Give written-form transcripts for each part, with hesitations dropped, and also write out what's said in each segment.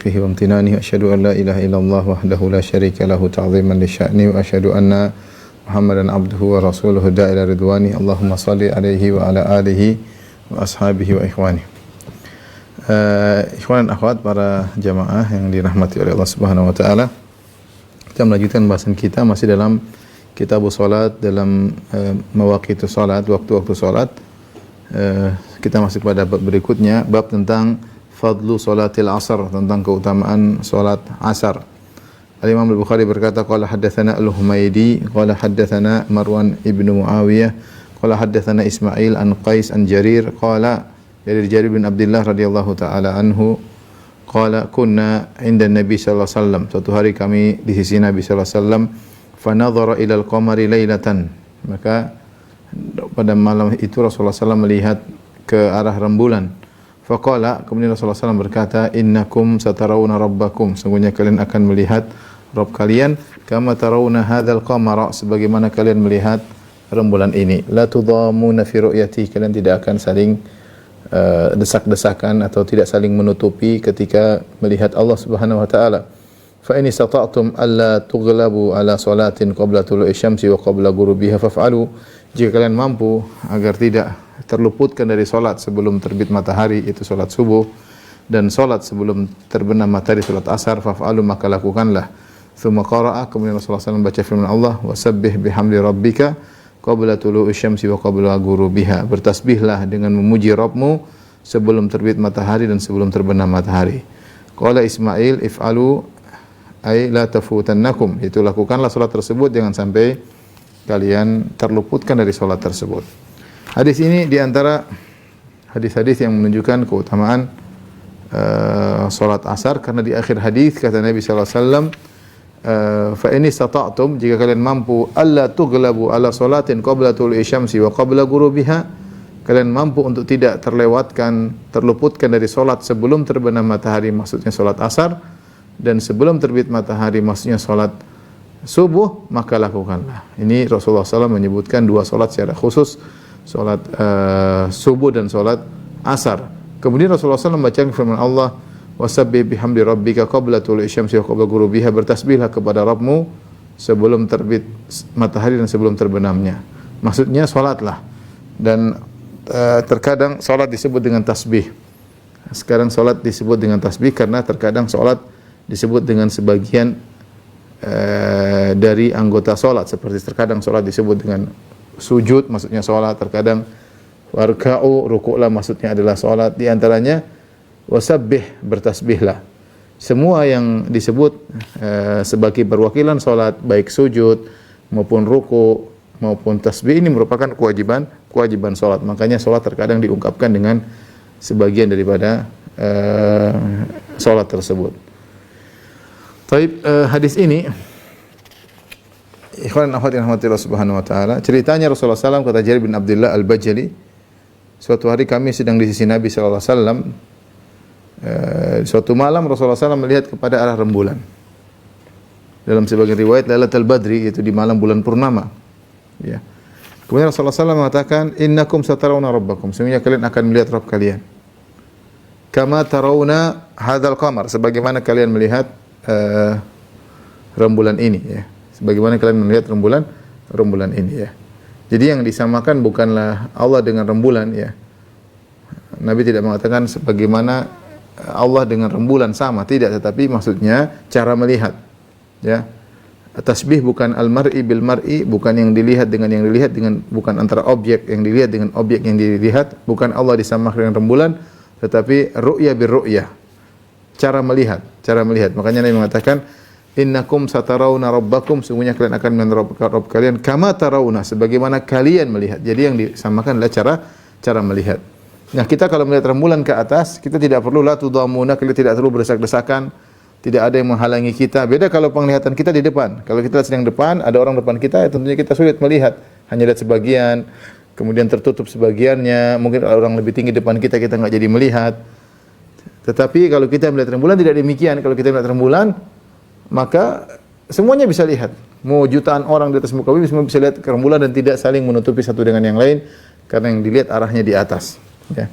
حقه وامتنانه وأشهد أن لا إله إلا الله وحده لا شريك له تعظيما لشأنه وأشهد أن محمدا عبده ورسوله الداعي إلى رضوانه اللهم صل عليه وعلى آله وأصحابه وإخوانه. Ikhwan dan akhwat para jamaah yang dirahmati oleh Allah Subhanahu wa taala. Kita melanjutkan bahasan kita masih dalam kitab salat, dalam mawaqitus salat, waktu-waktu salat. Kita masih pada bab berikutnya, bab tentang fadlu salatil asar, tentang keutamaan salat asar. Al-Imam Al-Bukhari berkata, qala haddatsana Al-Humaydi, qala haddatsana Marwan ibnu Muawiyah, qala haddatsana Ismail an Qais an Jarir, qala dari Jarir bin Abdullah radhiyallahu taala anhu, qala kunna 'inda Nabi sallallahu alaihi wasallam, suatu hari kami di sisi Nabi sallallahu alaihi wasallam, fa nadhara ila al-qamari lailatan, maka pada malam itu Rasulullah SAW melihat ke arah rembulan. Faqala, kemudian Rasulullah SAW berkata, innakum satarawna rabbakum, sungguhnya kalian akan melihat Rabb kalian, kama tarawna hadzal qamara, sebagaimana kalian melihat rembulan ini. La tudamuna fi ru'yati, kalian tidak akan saling desak-desakan atau tidak saling menutupi ketika melihat Allah Subhanahu wa taala. Fa in istata'tum alla tughlabu ala salatin qabla tulu'i syamsi wa qabla ghurubiha faf'alu, jika kalian mampu agar tidak terluputkan dari salat sebelum terbit matahari, itu salat subuh, dan salat sebelum terbenam matahari, salat asar, faf'alu, maka lakukanlah. Tsumma qara'a, kemudian Rasulullah SAW membaca firman Allah, wasabbih bihamdi rabbika qabla tulu'i syamsi wa qabla ghurubiha, bertasbihlah dengan memuji Rabbmu sebelum terbit matahari dan sebelum terbenam matahari. Qala Ismail, if'alu ay la tafutannakum, itu lakukanlah salat tersebut, jangan sampai kalian terluputkan dari salat tersebut. Hadis ini di antara hadis-hadis yang menunjukkan keutamaan salat asar, karena di akhir hadis kata Nabi sallallahu alaihi wasallam, fa in istata'tum, jika kalian mampu, alla tughlabu ala salatin qabla tulu'i syamsi wa qabla ghurubiha, kalian mampu untuk tidak terluputkan dari salat sebelum terbenam matahari, maksudnya salat asar, dan sebelum terbit matahari, maksudnya salat subuh, maka lakukanlah. Ini Rasulullah SAW menyebutkan dua salat secara khusus, salat subuh dan salat asar. Kemudian Rasulullah SAW membacakan firman Allah, wasabbih bihamdi rabbika qabla tulu'i syamsi wa qabla ghurubiha, bertasbihlah kepada Rabbmu sebelum terbit matahari dan sebelum terbenamnya. Maksudnya salatlah. Dan terkadang salat disebut dengan tasbih. Sekarang salat disebut dengan tasbih karena terkadang salat disebut dengan sebagian dari anggota salat, seperti terkadang salat disebut dengan sujud, maksudnya salat, terkadang warka'u, rukuklah, maksudnya adalah salat. Di antaranya wasabbih, bertasbihlah. Semua yang disebut sebagai perwakilan salat, baik sujud maupun ruku maupun tasbih, ini merupakan kewajiban salat. Makanya salat terkadang diungkapkan dengan sebagian daripada salat tersebut. Taib, hadis ini, ikhwan dan akhwat yang dirahmati Allah Subhanahu wa taala, ceritanya Rasulullah SAW, kata Jarir bin Abdullah Al-Bajali, suatu hari kami sedang di sisi Nabi sallallahu alaihi wasallam. Suatu malam Rasulullah SAW melihat kepada arah rembulan. Dalam sebagian riwayat Lailatul Badri, yaitu di malam bulan purnama. Ya. Kemudian Rasulullah SAW mengatakan, innakum satarawna rabbakum, sesungguhnya kalian akan melihat Rabb kalian. Kama tarawna hadzal qamar, sebagaimana kalian melihat rembulan ini, ya. Sebagaimana kalian melihat rembulan ini, ya. Jadi yang disamakan bukanlah Allah dengan rembulan, ya. Nabi tidak mengatakan sebagaimana Allah dengan rembulan sama, tidak, tetapi maksudnya cara melihat, ya. Tasbih bukan al-mar'i bil mar'i, bukan yang dilihat dengan yang dilihat, bukan antara objek yang dilihat dengan objek yang dilihat, bukan Allah disamakan dengan rembulan, tetapi ru'ya bir ru'ya, cara melihat. Makanya Nabi mengatakan, innakum satarawna rabbakum, sungguhnya kalian akan melihat Rabb kalian, kama tarawna, sebagaimana kalian melihat. Jadi yang disamakan adalah cara melihat. Nah, kita kalau melihat rembulan ke atas, kita tidak perlu la tudamuna, kita tidak perlu berdesak-desakan, tidak ada yang menghalangi kita. Beda kalau penglihatan kita di depan. Kalau kita sedang depan, ada orang depan kita, ya tentunya kita sulit melihat, hanya lihat sebagian, kemudian tertutup sebagiannya. Mungkin kalau orang lebih tinggi depan kita nggak jadi melihat. Tetapi kalau kita melihat rembulan tidak demikian. Kalau kita melihat rembulan, maka semuanya bisa lihat. Mau jutaan orang di atas muka bumi semua bisa lihat rembulan dan tidak saling menutupi satu dengan yang lain, karena yang dilihat arahnya di atas. Ya.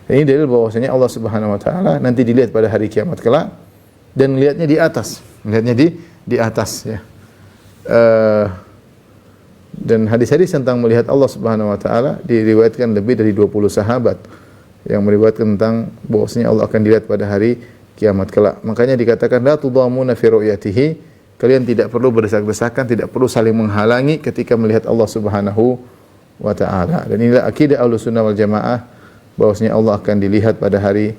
Ini dalil bahwasanya Allah Subhanahu wa taala nanti dilihat pada hari kiamat kelak dan melihatnya di atas, melihatnya di atas ya. Dan hadis-hadis tentang melihat Allah Subhanahu wa taala diriwayatkan lebih dari 20 sahabat yang meriwayatkan tentang bahwasanya Allah akan dilihat pada hari kiamat kelak. Makanya dikatakan la tudamuna fi ru'yatihi, kalian tidak perlu berdesak-desakan, tidak perlu saling menghalangi ketika melihat Allah Subhanahu wa taala. Dan inilah akidah Ahlussunnah wal Jamaah bahwasanya Allah akan dilihat pada hari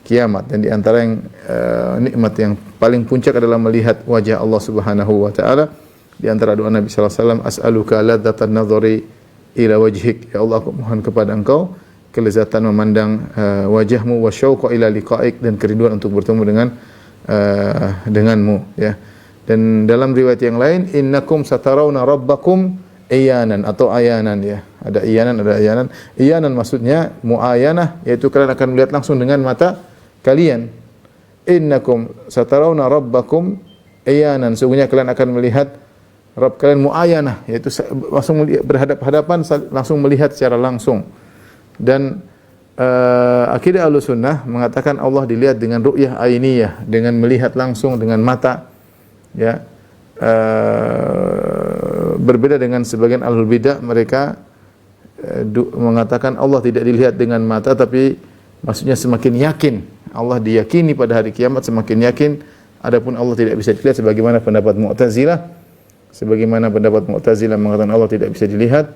kiamat. Dan di antara yang nikmat yang paling puncak adalah melihat wajah Allah Subhanahu wa taala. Di antara doa Nabi sallallahu alaihi wasallam, as'aluka ladzatan nadhari ila wajhik, ya Allah aku mohon kepada Engkau kelezatan memandang wajahmu, wa syauqa ila liqa'ik, dan kerinduan untuk bertemu denganmu ya. Dan dalam riwayat yang lain, innakum satarawna rabbakum iyanan atau ayanan ya. Ada iyanan, ada ayanan. Iyanan maksudnya muayanah, yaitu kalian akan melihat langsung dengan mata kalian. Innakum satarawna rabbakum iyanan, sungguhnya kalian akan melihat Rabb kalian muayanah, yaitu langsung berhadap-hadapan, langsung melihat secara langsung. Dan akidah Ahlussunnah mengatakan Allah dilihat dengan ru'yah ainiyah, dengan melihat langsung dengan mata ya. Berbeda dengan sebagian ahlul bidah, mereka mengatakan Allah tidak dilihat dengan mata, tapi maksudnya semakin yakin Allah diyakini pada hari kiamat, semakin yakin. Adapun Allah tidak bisa dilihat sebagaimana pendapat Mu'tazilah. Sebagaimana pendapat Mu'tazilah mengatakan Allah tidak bisa dilihat,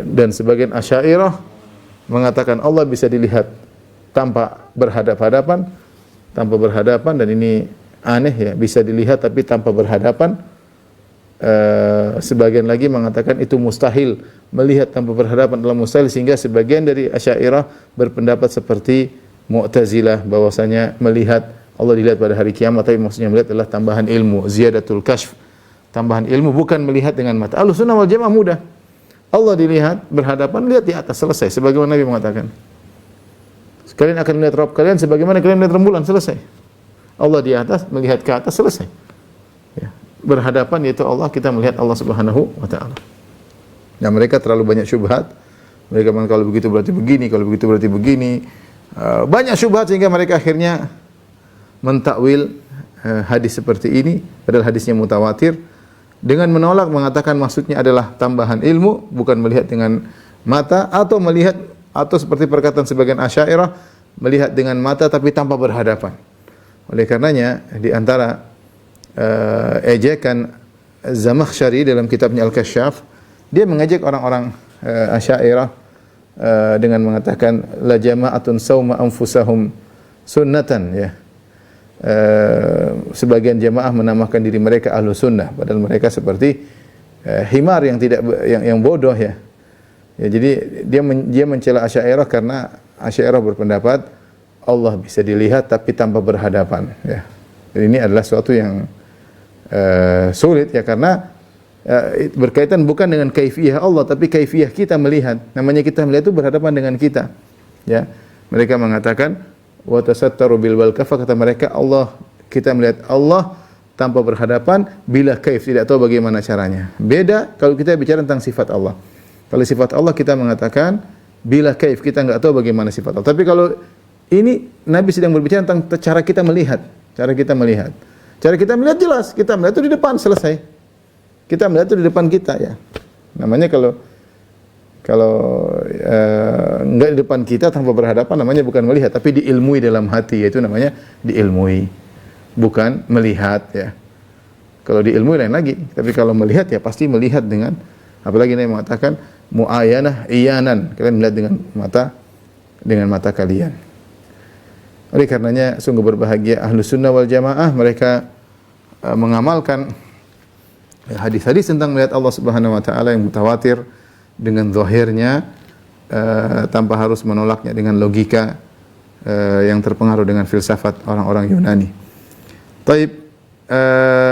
dan sebagian Asy'ariyah mengatakan Allah bisa dilihat tanpa berhadap-hadapan, dan ini aneh ya, bisa dilihat tapi tanpa berhadapan. Sebagian lagi mengatakan itu mustahil, melihat tanpa berhadapan adalah mustahil, sehingga sebagian dari Asy'ariyah berpendapat seperti Mu'tazilah bahwasanya melihat Allah dilihat pada hari kiamat, tapi maksudnya melihat adalah tambahan ilmu, ziyadatul kashf, tambahan ilmu, bukan melihat dengan mata. Ahlussunnah wal Jamaah mudah. Allah dilihat berhadapan, lihat di atas, selesai. Sebagaimana Nabi mengatakan, kalian akan melihat Rabb kalian sebagaimana kalian melihat rembulan, selesai. Allah di atas, melihat ke atas, selesai. Ya. Berhadapan, yaitu Allah, kita melihat Allah Subhanahu wa taala. Nah, mereka terlalu banyak syubhat. Mereka mengatakan kalau begitu berarti begini, kalau begitu berarti begini. Banyak syubhat sehingga mereka akhirnya mentakwil hadis seperti ini, padahal hadisnya mutawatir, dengan menolak, mengatakan maksudnya adalah tambahan ilmu, bukan melihat dengan mata, atau melihat, atau seperti perkataan sebagian Asy'ariyah, melihat dengan mata tapi tanpa berhadapan. Oleh karenanya di antara ejekan Zamakhsyari dalam kitabnya Al-Kasyaf, dia mengejek orang-orang Asy'ariyah dengan mengatakan la jama'atun sauma anfusahum sunnatan ya. Sebagian jamaah menamakan diri mereka ahlu sunnah, padahal mereka seperti himar yang tidak yang bodoh ya. Ya, jadi dia mencela Asy'ariyah karena Asy'ariyah berpendapat Allah bisa dilihat tapi tanpa berhadapan ya. Dan ini adalah suatu yang sulit ya, karena berkaitan bukan dengan kaifiyah Allah, tapi kaifiyah kita melihat. Namanya kita melihat itu berhadapan dengan kita ya. Mereka mengatakan wa tasattaru bil balkafa, kata mereka Allah, kita melihat Allah tanpa berhadapan, bila kaif, tidak tahu bagaimana caranya. Beda kalau kita bicara tentang sifat Allah. Kalau sifat Allah kita mengatakan bila kaif, kita enggak tahu bagaimana sifat Allah. Tapi kalau ini Nabi sedang berbicara tentang cara kita melihat, cara kita melihat. Cara kita melihat jelas, kita melihat itu di depan, selesai. Kita melihat itu di depan kita ya. Namanya kalau enggak di depan kita tanpa berhadapan, namanya bukan melihat, tapi diilmui dalam hati, yaitu namanya diilmui, bukan melihat ya. Kalau diilmui lain lagi, tapi kalau melihat ya pasti melihat dengan, apalagi Nabi mengatakan muayanah iyanan, kalian melihat dengan mata kalian. Oleh karenanya sungguh berbahagia Ahlussunnah wal Jamaah, mereka mengamalkan hadis-hadis tentang melihat Allah Subhanahu wa taala yang mutawatir dengan zahirnya, tanpa harus menolaknya dengan logika yang terpengaruh dengan filsafat orang-orang Yunani. Taib,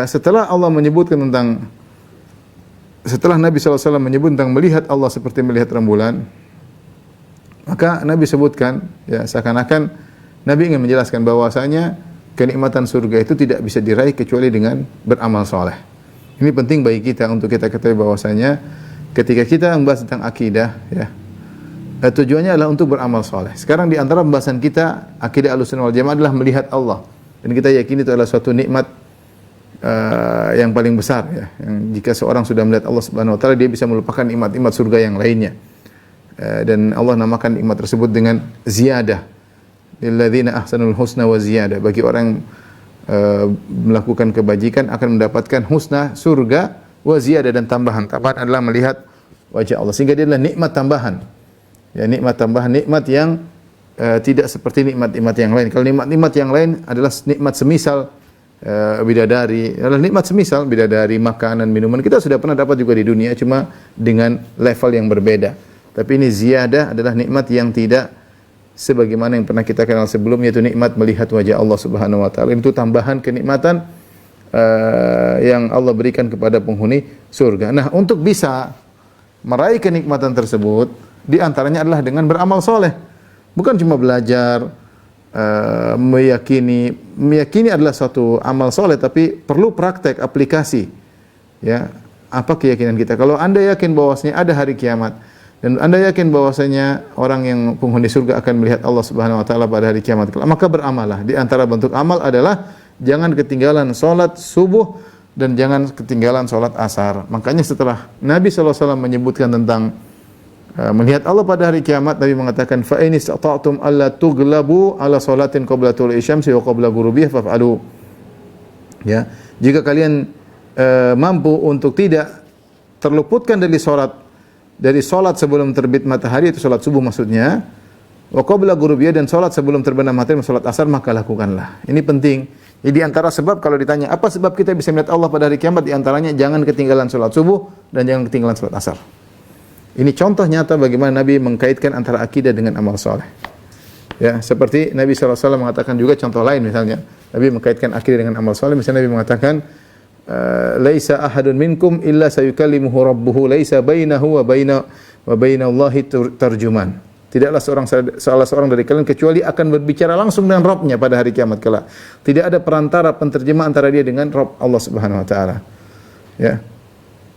setelah Allah menyebutkan tentang, setelah Nabi SAW menyebut tentang melihat Allah seperti melihat rembulan, maka Nabi sebutkan ya, seakan-akan Nabi ingin menjelaskan bahwasanya kenikmatan surga itu tidak bisa diraih kecuali dengan beramal soleh. Ini penting bagi kita untuk kita ketahui bahwasanya ketika kita membahas tentang akidah ya, tujuannya adalah untuk beramal soleh. Sekarang di antara pembahasan kita akidah Ahlussunnah wal Jamaah adalah melihat Allah. Dan kita yakini itu adalah suatu nikmat yang paling besar ya. Yang jika seorang sudah melihat Allah Subhanahu wa taala, dia bisa melupakan nikmat-nikmat surga yang lainnya. Dan Allah namakan nikmat tersebut dengan ziyadah. Lilladzina ahsanul husna wa ziyadah. Bagi orang yang melakukan kebajikan akan mendapatkan husna, surga, wa ziyadah, dan tambahan. Tambahan adalah melihat wajah Allah. Sehingga dia adalah nikmat tambahan. Ya, nikmat tambahan, nikmat yang tidak seperti nikmat-nikmat yang lain. Kalau nikmat-nikmat yang lain adalah nikmat semisal bidadari, adalah nikmat semisal bidadari, makanan, minuman. Kita sudah pernah dapat juga di dunia, cuma dengan level yang berbeda. Tapi ini ziyadah adalah nikmat yang tidak sebagaimana yang pernah kita kenal sebelumnya, yaitu nikmat melihat wajah Allah Subhanahu wa taala. Itu tambahan kenikmatan yang Allah berikan kepada penghuni surga. Nah, untuk bisa meraih kenikmatan tersebut, di antaranya adalah dengan beramal soleh. Bukan cuma belajar, meyakini adalah suatu amal soleh, tapi perlu praktek, aplikasi. Ya, apa keyakinan kita? Kalau Anda yakin bahwasanya ada hari kiamat, dan Anda yakin bahwasanya orang yang penghuni surga akan melihat Allah Subhanahu wa taala pada hari kiamat, maka beramallah. Di antara bentuk amal adalah jangan ketinggalan salat subuh dan jangan ketinggalan salat asar. Makanya setelah Nabi sallallahu alaihi wasallam menyebutkan tentang melihat Allah pada hari kiamat, Nabi mengatakan fa in istata'tum alla tughlabu ala salatin qabla tulu'i syamsi wa qabla ghurubiha faf'alu. Ya, jika kalian mampu untuk tidak terluputkan dari salat sebelum terbit matahari, itu salat subuh maksudnya, wa qabla ghurubiha, dan salat sebelum terbenam matahari, salat asar, maka lakukanlah. Ini penting. Jadi di antara sebab, kalau ditanya apa sebab kita bisa melihat Allah pada hari kiamat, di antaranya jangan ketinggalan salat subuh dan jangan ketinggalan salat asar. Ini contoh nyata bagaimana Nabi mengkaitkan antara akidah dengan amal soleh. Ya, seperti Nabi SAW mengatakan juga contoh lain, misalnya Nabi mengkaitkan akidah dengan amal soleh. Misalnya Nabi mengatakan, laisa ahadun minkum illa sayukallimuhu rabbuhu laisa bainahu wa bainallahi tarjuman. Tidaklah salah seorang dari kalian kecuali akan berbicara langsung dengan Rabb-nya pada hari kiamat kelak. Tidak ada perantara penterjemah antara dia dengan Rabb Allah Subhanahu wa taala. Ya.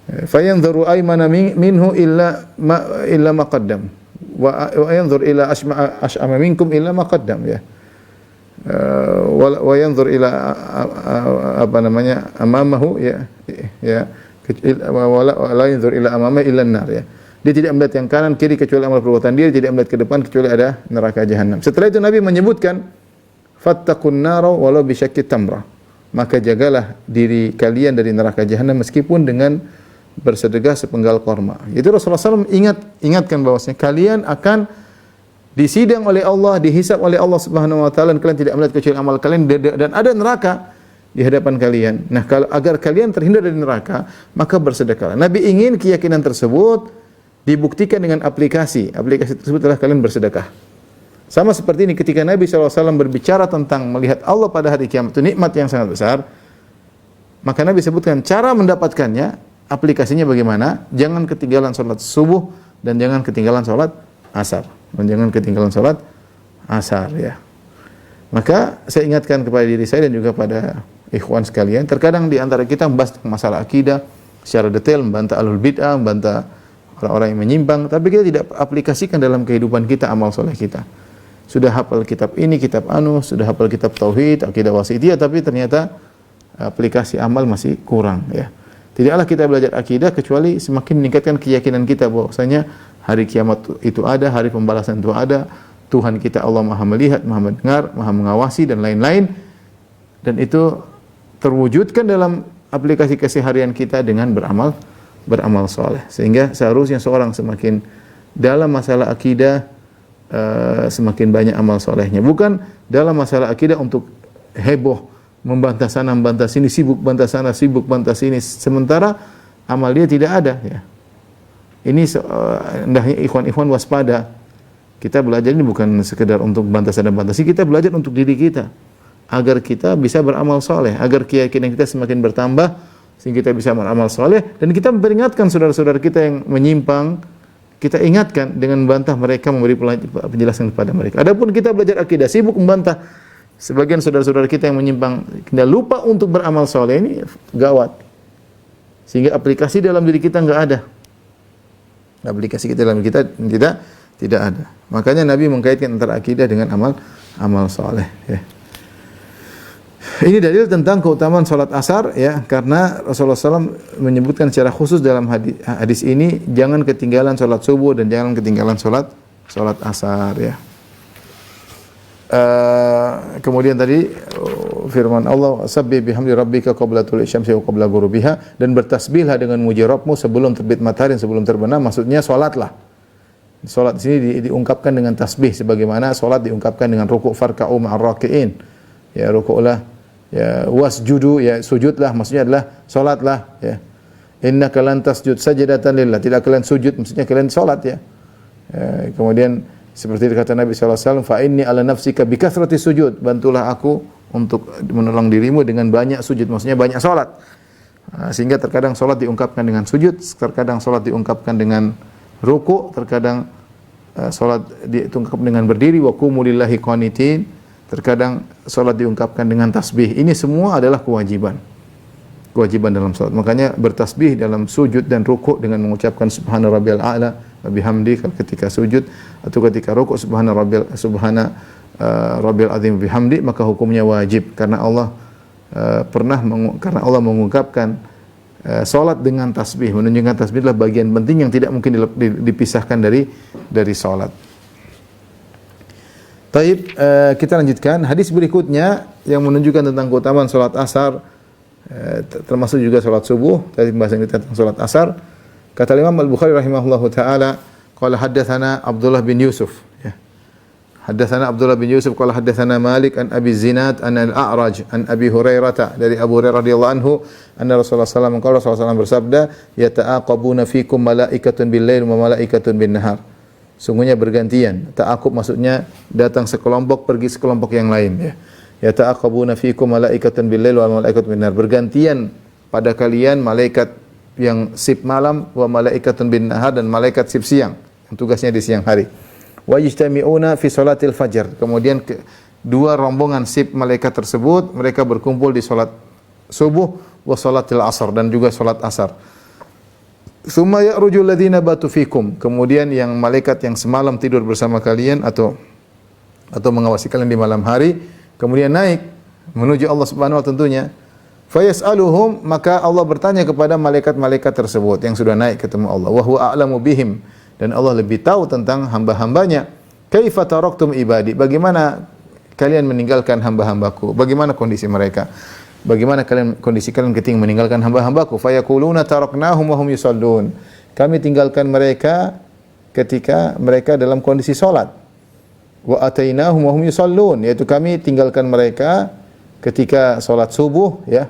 Fayanzuru aymana minhu illa ma qaddam wa yanzur ila ash'ama minkum illa ma qaddam, ya. Wa yanzur ila amamahu, ya la yanzur ila amama illa an-nar, ya. Dia tidak melihat yang kanan kiri kecuali amal perbuatan dia, tidak melihat ke depan kecuali ada neraka jahanam. Setelah itu Nabi menyebutkan fattaqun nara walau bi syaqqi tamrah. Maka jagalah diri kalian dari neraka jahanam meskipun dengan bersedekah sepenggal korma. Itu Rasulullah SAW ingatkan bahwasanya kalian akan disidang oleh Allah, dihisab oleh Allah Subhanahu wa taala, dan kalian tidak melihat kecuali amal kalian, dan ada neraka di hadapan kalian. Nah, kalau agar kalian terhindar dari neraka, maka bersedekahlah. Nabi ingin keyakinan tersebut dibuktikan dengan aplikasi. Aplikasi tersebut adalah kalian bersedekah. Sama seperti ini ketika Nabi SAW berbicara tentang melihat Allah pada hari kiamat, itu nikmat yang sangat besar. Maka Nabi sebutkan cara mendapatkannya, aplikasinya bagaimana? Jangan ketinggalan salat subuh dan jangan ketinggalan salat asar. Dan jangan ketinggalan salat asar, ya. Maka saya ingatkan kepada diri saya dan juga pada ikhwan sekalian, terkadang di antara kita membahas masalah akidah secara detail, membantah ahlul bid'ah, membantah orang-orang yang menyimpang, tapi kita tidak aplikasikan dalam kehidupan kita amal soleh kita. Sudah hafal kitab ini, kitab anu, sudah hafal kitab tauhid, akidah wasithiyah, tapi ternyata aplikasi amal masih kurang, ya. Tidaklah kita belajar akidah kecuali semakin meningkatkan keyakinan kita bahwasanya hari kiamat itu ada, hari pembalasan itu ada, Tuhan kita Allah Maha melihat, Maha mendengar, Maha mengawasi, dan lain-lain. Dan itu terwujudkan dalam aplikasi keseharian kita dengan beramal soleh. Sehingga seharusnya seorang semakin dalam masalah akidah, semakin banyak amal solehnya. Bukan dalam masalah akidah untuk heboh, membantah sana, membantah sini, sibuk bantah sana, sibuk bantah sini, sementara amal dia tidak ada, ya. Ini hendaknya ikhwan-ikhwan waspada. Kita belajar ini bukan sekedar untuk bantah sana, bantah sini, kita belajar untuk diri kita, agar kita bisa beramal soleh, agar keyakinan kita semakin bertambah, sehingga kita bisa beramal soleh, dan kita memperingatkan saudara-saudara kita yang menyimpang, kita ingatkan dengan membantah mereka, memberi penjelasan kepada mereka. Adapun kita belajar akidah, sibuk membantah sebagian saudara-saudara kita yang menyimpang, kita lupa untuk beramal soleh, ini gawat. Sehingga aplikasi dalam diri kita enggak ada. Aplikasi kita dalam kita tidak ada. Makanya Nabi mengkaitkan antara akidah dengan amal soleh, ya. Ini dalil tentang keutamaan salat asar ya, karena Rasulullah SAW menyebutkan secara khusus dalam hadis ini jangan ketinggalan salat subuh dan jangan ketinggalan salat asar ya. Kemudian tadi firman Allah, "Sabbih bihamdi rabbika qabla tulu'i syamsi wa qabla ghurubiha," dan bertasbihlah dengan muji Rabbmu sebelum terbit matahari dan sebelum terbenam. Maksudnya salatlah. Salat di sini diungkapkan dengan tasbih sebagaimana salat diungkapkan dengan rukuk, farka'u ma'ar raki'in. Ya, rukuklah, ya, wasjudu, ya, sujudlah, maksudnya adalah salatlah ya. Innaka lan tasjud sajdatan lillah, tidak kalian sujud maksudnya kalian salat ya. Kemudian seperti kata Nabi sallallahu alaihi wasallam, fa inni ala nafsika bi kathrati sujud, bantulah aku untuk menolong dirimu dengan banyak sujud, maksudnya banyak salat. Sehingga terkadang salat diungkapkan dengan sujud, terkadang salat diungkapkan dengan ruku', terkadang salat diungkapkan dengan berdiri, wa qumu lillahi qanitin, terkadang salat diungkapkan dengan tasbih. Ini semua adalah kewajiban dalam salat. Makanya bertasbih dalam sujud dan rukuk dengan mengucapkan subhana rabbiyal a'la wa bihamdi ketika sujud, atau ketika rukuk subhana rabbiyal azim wa bihamdi, maka hukumnya wajib karena Allah karena Allah mengungkapkan salat dengan tasbih, menunjukkan tasbih adalah bagian penting yang tidak mungkin dipisahkan dari salat. Taib, kita lanjutkan hadis berikutnya yang menunjukkan tentang keutamaan salat asar, termasuk juga salat subuh. Tadi pembahasan kita tentang salat asar. Kata Imam Al-Bukhari rahimahullahu taala, qala haddatsana Abdullah bin Yusuf ya. Haddatsana Abdullah bin Yusuf qala haddatsana Malik an Abi Zinad an Al-A'raj an Abi Hurairah, dari Abu Hurairah radhiyallahu anhu, anna Rasulullah sallallahu alaihi wasallam bersabda, yata'aqabuna fikum malaikatun bil-lail wa malaikatun bin-nahar. Sungguhnya bergantian. Ta'aqub maksudnya datang sekelompok pergi sekelompok yang lain ya. Ya ta'aqabuna fikum malaikatun bil-lail wa malaikatun bin-nahar. Bergantian pada kalian malaikat yang sip malam wa malaikatun bin-nahar, dan malaikat sip siang yang tugasnya di siang hari. Wa yajtami'una fi salatil fajr. Kemudian dua rombongan sip malaikat tersebut mereka berkumpul di salat subuh wa salatil asar, dan juga salat asar. Tsumma ya'ruju alladziina batu fikum. Kemudian yang malaikat yang semalam tidur bersama kalian atau mengawasi kalian di malam hari, kemudian naik menuju Allah Subhanahu wa tentunya. Fa yas'aluhum, maka Allah bertanya kepada malaikat-malaikat tersebut yang sudah naik ketemu Allah. Wa huwa a'lamu bihim, dan Allah lebih tahu tentang hamba-hambanya. Kaifa taraktum ibadi? Bagaimana kalian meninggalkan hamba-hambaku? Bagaimana kondisi mereka? Bagaimana kondisi kalian ketika meninggalkan hamba-hambaku? Fayaquluna taraknahum wa hum yusallun. Kami tinggalkan mereka ketika mereka dalam kondisi salat. Wa atainahum wa hum yusallun, yaitu kami tinggalkan mereka ketika salat subuh ya.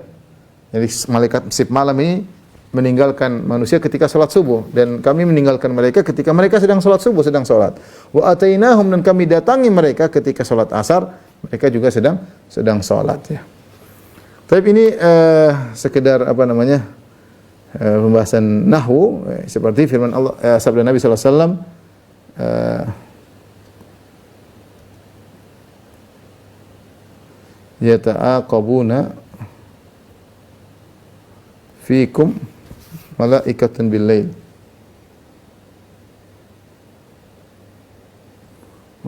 Jadi malaikat sip malam ini meninggalkan manusia ketika salat subuh, dan kami meninggalkan mereka ketika mereka sedang salat subuh, sedang salat. Wa atainahum, dan kami datangi mereka ketika salat asar, mereka juga sedang salat ya. Tapi ini sekedar pembahasan nahwu seperti firman Allah, sabda Nabi sallallahu alaihi wasallam, yata'aqabuna fikum malaikatun bil-lail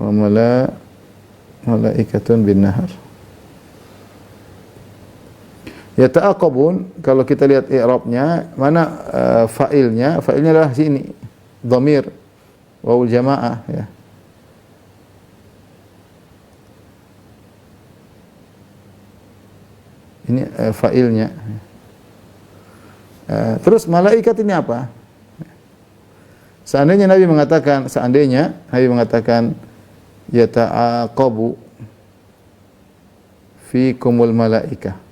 wa malaikatun bin-nahar. Yata'aqabun, kalau kita lihat i'rabnya, mana fa'ilnya? Fa'ilnya adalah sini, dhamir wawul jamaah ya. Ini fa'ilnya. Terus malaikat ini apa? Seandainya Nabi mengatakan yata'aqabu fikumul malaikah.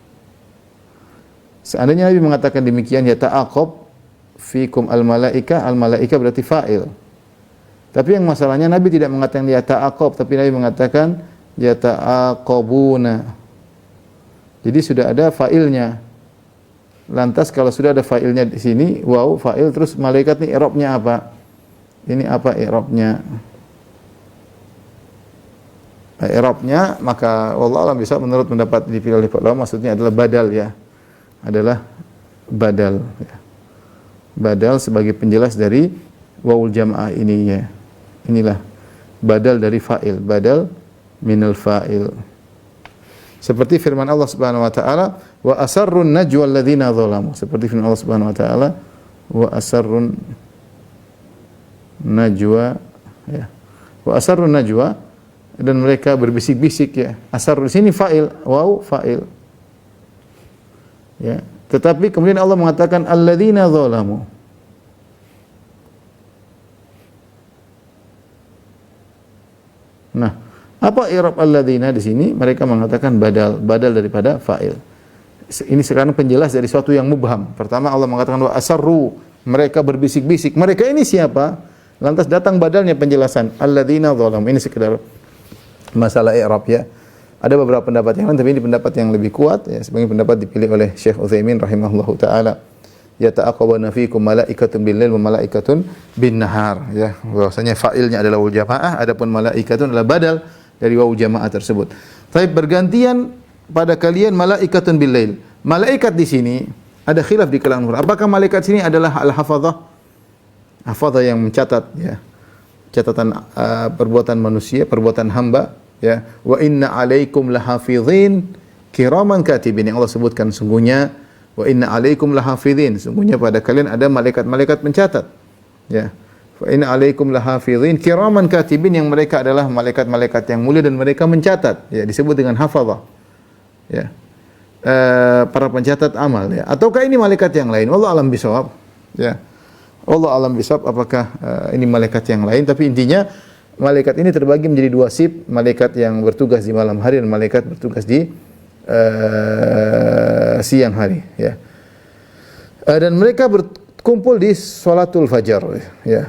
Seandainya Nabi mengatakan demikian, yata'aqab fikum al-malaika berarti fa'il. Tapi yang masalahnya Nabi tidak mengatakan yata'aqab, tapi Nabi mengatakan yata'aqabuna. Jadi sudah ada fa'ilnya. Lantas kalau sudah ada fa'ilnya di sini, waw fa'il, terus malaikat ini i'rabnya apa? Ini apa i'rabnya? I'rabnya maka wallahu a'lam bisa menurut pendapat dipilih oleh ulama, maksudnya adalah badal ya. Adalah badal ya. Badal sebagai penjelas dari wawul jamaah ini ya. Inilah badal dari fa'il, badal minal fa'il. Seperti firman Allah Subhanahu wa taala, wa asarrun najwa alladziina dzalamu. Seperti firman Allah Subhanahu wa taala, wa asarrun najwa ya. Wa asarrun najwa, dan mereka berbisik-bisik ya. Asar di sini fa'il, waw fa'il. Ya. Tetapi kemudian Allah mengatakan alladziina dzalamu. Nah, apa i'rab alladzina di sini? Mereka mengatakan badal daripada fa'il. Ini sekarang penjelas dari suatu yang mubham. Pertama Allah mengatakan wa asarru, mereka berbisik-bisik. Mereka ini siapa? Lantas datang badalnya penjelasan alladzina dzalamu. Ini sekedar masalah i'rab ya. Ada beberapa pendapat yang lain, tapi ini pendapat yang lebih kuat ya. Sebagai pendapat dipilih oleh Syekh Utsaimin rahimahullahu taala. Yata'aqabuna fikum malaikatun bil-lail wa malaikatun bin-nahar ya. Bahwasanya fa'ilnya adalah wawul jamaah, adapun malaikatun adalah badal dari wawul jamaah tersebut. Tapi bergantian pada kalian malaikatun bil-lail. Malaikat di sini ada khilaf di kalangan ulama. Apakah malaikat sini adalah al-hafadzah? Hafadzah yang mencatat ya. Catatan perbuatan manusia, perbuatan hamba ya. Wa inna 'alaikum lahafizin kiraman katibin, yang Allah sebutkan sungguhnya wa inna 'alaikum lahafizin, sungguhnya pada kalian ada malaikat-malaikat pencatat. Ya. Wa inna 'alaikum lahafizin kiraman katibin, yang mereka adalah malaikat-malaikat yang mulia dan mereka mencatat. Ya, disebut dengan hafazah. Ya. Para pencatat amal ya. Ataukah ini malaikat yang lain? Wallahu alam bisawab. Ya. Allah alam bisawab, apakah ini malaikat yang lain? Tapi intinya malaikat ini terbagi menjadi dua sif, malaikat yang bertugas di malam hari dan malaikat bertugas di siang hari ya. Dan mereka berkumpul di salatul fajar ya.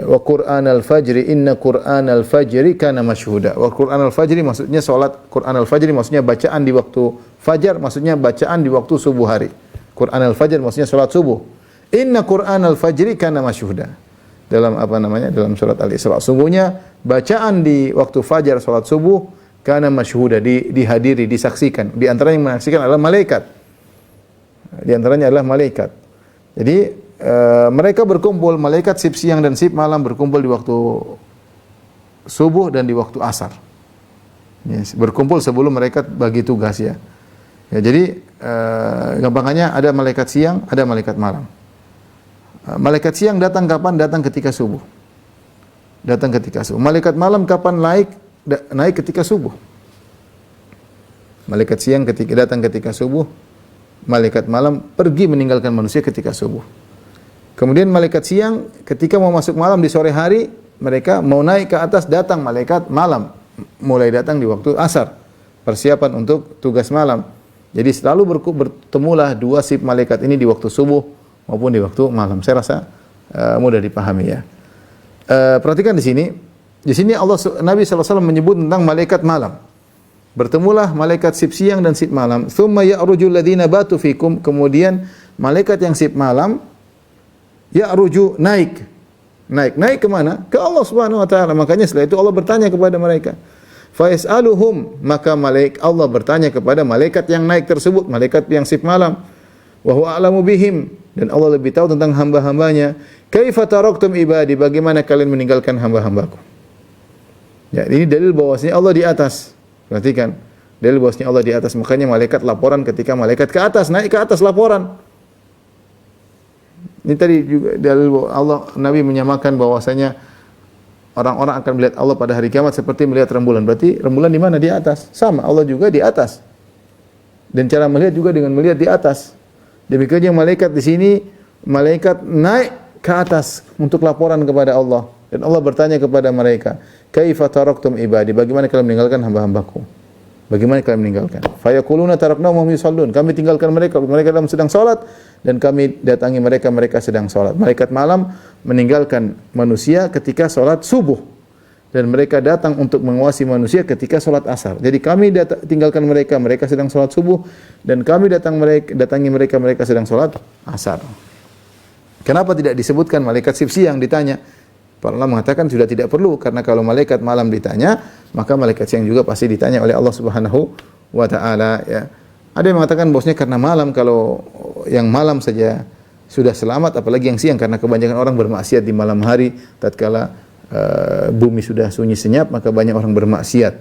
Wa Qur'anal fajri inna Qur'anal fajri kana masyhuda. Wa Qur'anal fajri maksudnya salat Qur'anal fajri maksudnya bacaan di waktu fajar, maksudnya bacaan di waktu subuh hari. Qur'anal fajr maksudnya salat subuh. Inna Qur'anal fajri kana masyhuda. Dalam dalam surat Al-Isra, sungguhnya bacaan di waktu fajar salat subuh kana masyhuda, dihadiri, disaksikan. Di antaranya yang menyaksikan adalah malaikat. Di antaranya adalah malaikat. Jadi mereka berkumpul, malaikat sip siang dan sip malam berkumpul di waktu subuh dan di waktu asar. Yes, berkumpul sebelum mereka bagi tugas ya. Ya jadi gampangannya ada malaikat siang, ada malaikat malam. Malaikat siang datang kapan? Datang ketika subuh. Datang ketika subuh. Malaikat malam kapan naik ketika subuh. Malaikat siang datang ketika subuh. Malaikat malam pergi meninggalkan manusia ketika subuh. Kemudian malaikat siang ketika mau masuk malam di sore hari, mereka mau naik ke atas, datang malaikat malam. Mulai datang di waktu asar. Persiapan untuk tugas malam. Jadi selalu bertemulah dua sif malaikat ini di waktu subuh maupun di waktu malam. Saya rasa mudah dipahami ya. Perhatikan di sini Nabi SAW menyebut tentang malaikat malam. Bertemulah malaikat sif siang dan sif malam. Tsumma ya'rujul ladzina batu fikum, kemudian malaikat yang sif malam ya'ruju naik ke mana? Ke Allah Subhanahu wa taala. Makanya setelah itu Allah bertanya kepada mereka. Fa yas'aluhum, maka Allah bertanya kepada malaikat yang naik tersebut, malaikat yang sif malam. Wa huwa a'lamu bihim, dan Allah lebih tahu tentang hamba-hambanya. Kaifa taraktum ibadi, bagaimana kalian meninggalkan hamba-hambaku? Ya, ini dalil bahwasanya Allah di atas. Perhatikan, dalil bahwasanya Allah di atas. Makanya malaikat laporan ketika malaikat ke atas, naik ke atas laporan. Ini tadi juga dalil Allah, Nabi menyamakan bahwasanya orang-orang akan melihat Allah pada hari kiamat seperti melihat rembulan. Berarti rembulan di mana? Di atas. Sama, Allah juga di atas. Dan cara melihat juga dengan melihat di atas. Demikian yang malaikat di sini, malaikat naik ke atas untuk laporan kepada Allah, dan Allah bertanya kepada mereka, "Kaifa taraktum ibadi?" Bagaimana kalian meninggalkan hamba-hambaku? Bagaimana kalian meninggalkan? Fa yaquluna tarakna wa hum yusallun. Kami tinggalkan mereka dalam sedang salat, dan kami datangi mereka sedang salat. Malaikat malam meninggalkan manusia ketika salat subuh, dan mereka datang untuk menguasai manusia ketika salat asar. Jadi kami tinggalkan mereka sedang salat subuh, dan kami datangi mereka sedang salat asar. Kenapa tidak disebutkan malaikat sif siang ditanya? Para ulama mengatakan sudah tidak perlu, karena kalau malaikat malam ditanya, maka malaikat siang juga pasti ditanya oleh Allah Subhanahu wa taala ya. Ada yang mengatakan bosnya karena malam, kalau yang malam saja sudah selamat, apalagi yang siang, karena kebanyakan orang bermaksiat di malam hari tatkala bumi sudah sunyi senyap, maka banyak orang bermaksiat.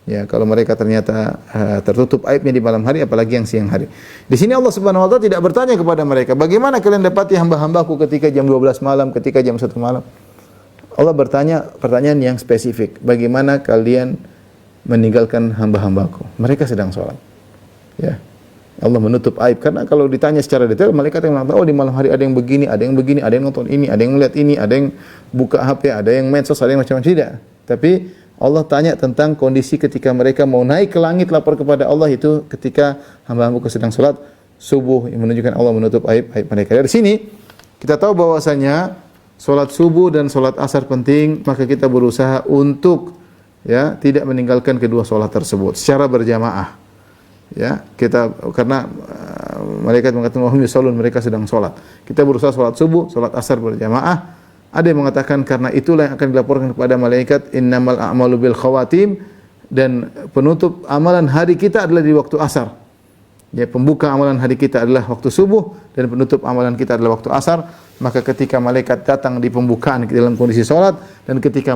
Ya, kalau mereka ternyata tertutup aibnya di malam hari, apalagi yang siang hari. Di sini Allah Subhanahu wa taala tidak bertanya kepada mereka, "Bagaimana kalian dapati hamba-hambaku ketika jam 12 malam, ketika jam 1 malam?" Allah bertanya pertanyaan yang spesifik, "Bagaimana kalian meninggalkan hamba-hambaku?" Mereka sedang sholat. Ya. Allah menutup aib, karena kalau ditanya secara detail, malaikat yang mengatakan, "Oh, di malam hari ada yang begini, ada yang begini, ada yang nonton ini, ada yang melihat ini, ada yang buka HP, ada yang medsos, ada yang macam-macam." Tidak. Tapi Allah tanya tentang kondisi ketika mereka mau naik ke langit lapor kepada Allah, itu ketika hamba-hambaku sedang salat subuh, yang menunjukkan Allah menutup aib mereka. Dari sini kita tahu bahwasanya salat subuh dan salat asar penting, maka kita berusaha untuk tidak meninggalkan kedua salat tersebut secara berjamaah. Karena malaikat mengatakan wahum yusallun, mereka sedang salat. Kita berusaha salat subuh, salat asar berjamaah. Ada yang mengatakan karena itulah yang akan dilaporkan kepada malaikat, innamal a'malu bil khawatim, dan penutup amalan hari kita adalah di waktu asar. Ya, pembuka amalan hari kita adalah waktu subuh dan penutup amalan kita adalah waktu asar. Maka ketika malaikat datang di pembukaan dalam kondisi salat, dan ketika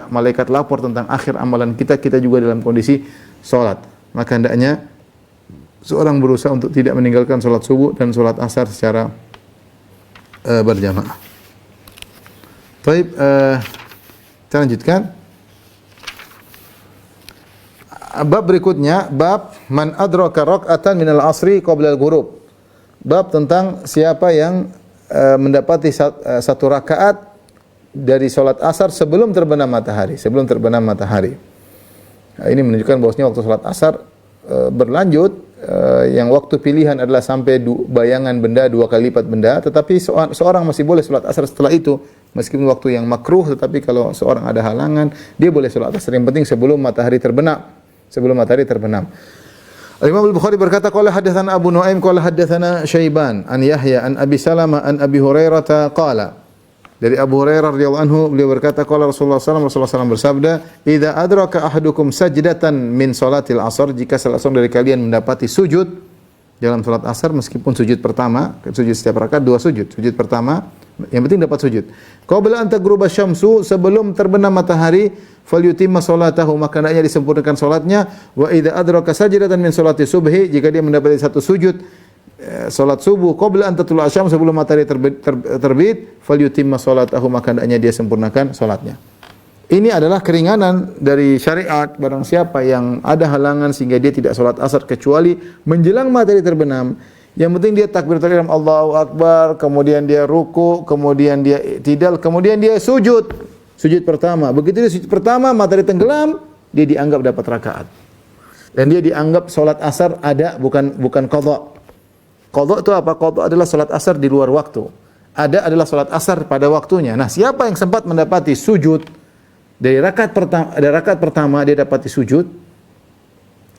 malaikat lapor tentang akhir amalan kita, kita juga dalam kondisi salat. Maka hendaknya seorang berusaha untuk tidak meninggalkan salat subuh dan salat asar secara berjamaah. Baik, kita lanjutkan. Bab berikutnya, bab man adraka rak'atan minal asri qabla al-ghurub. Bab tentang siapa yang mendapati satu rakaat dari salat asar sebelum terbenam matahari, Ini menunjukkan bahwasanya waktu salat asar berlanjut, yang waktu pilihan adalah sampai bayangan benda 2 kali lipat benda, tetapi seorang masih boleh salat asar setelah itu, meskipun waktu yang makruh, tetapi kalau seorang ada halangan, dia boleh salat asar, yang penting sebelum matahari terbenam. Al-Imam Al-Bukhari berkata, qala hadatsana Abu Nuaim qala hadatsana Syaiban an Yahya an Abi Salamah an Abi Hurairah qala. Dari Abu Hurairah radhiyallahu anhu, beliau berkata, qala Rasulullah sallallahu alaihi wasallam bersabda, "Idza adraka ahadukum sajdatan min salatil asar," jika salah seorang dari kalian mendapati sujud dalam salat asar, meskipun sujud pertama, sujud setiap rakaat 2 sujud. Sujud pertama, yang penting dapat sujud. Qabla an taghruba syamsu, sebelum terbenam matahari, falyutimma salatahu, maka hendaknya disempurnakan salatnya. Wa idza adraka sajdatan min salati subhi, jika dia mendapati satu sujud salat subuh qabla an tatlu'a syams, sebelum matahari terbit, falyutimma salatahu, maka hendaknya dia sempurnakan salatnya. Ini adalah keringanan dari syariat. Barang siapa yang ada halangan sehingga dia tidak salat asar kecuali menjelang matahari terbenam, yang penting dia takbiratul ihram, Allahu Akbar, kemudian dia ruku, kemudian dia i'tidal, kemudian dia sujud pertama. Begitu dia sujud pertama, matahari tenggelam, dia dianggap dapat rakaat. Dan dia dianggap salat asar ada, bukan qadha. Qadha itu apa? Qadha adalah salat asar di luar waktu. Ada adalah salat asar pada waktunya. Nah, siapa yang sempat mendapati sujud dari rakaat pertama dia dapati sujud,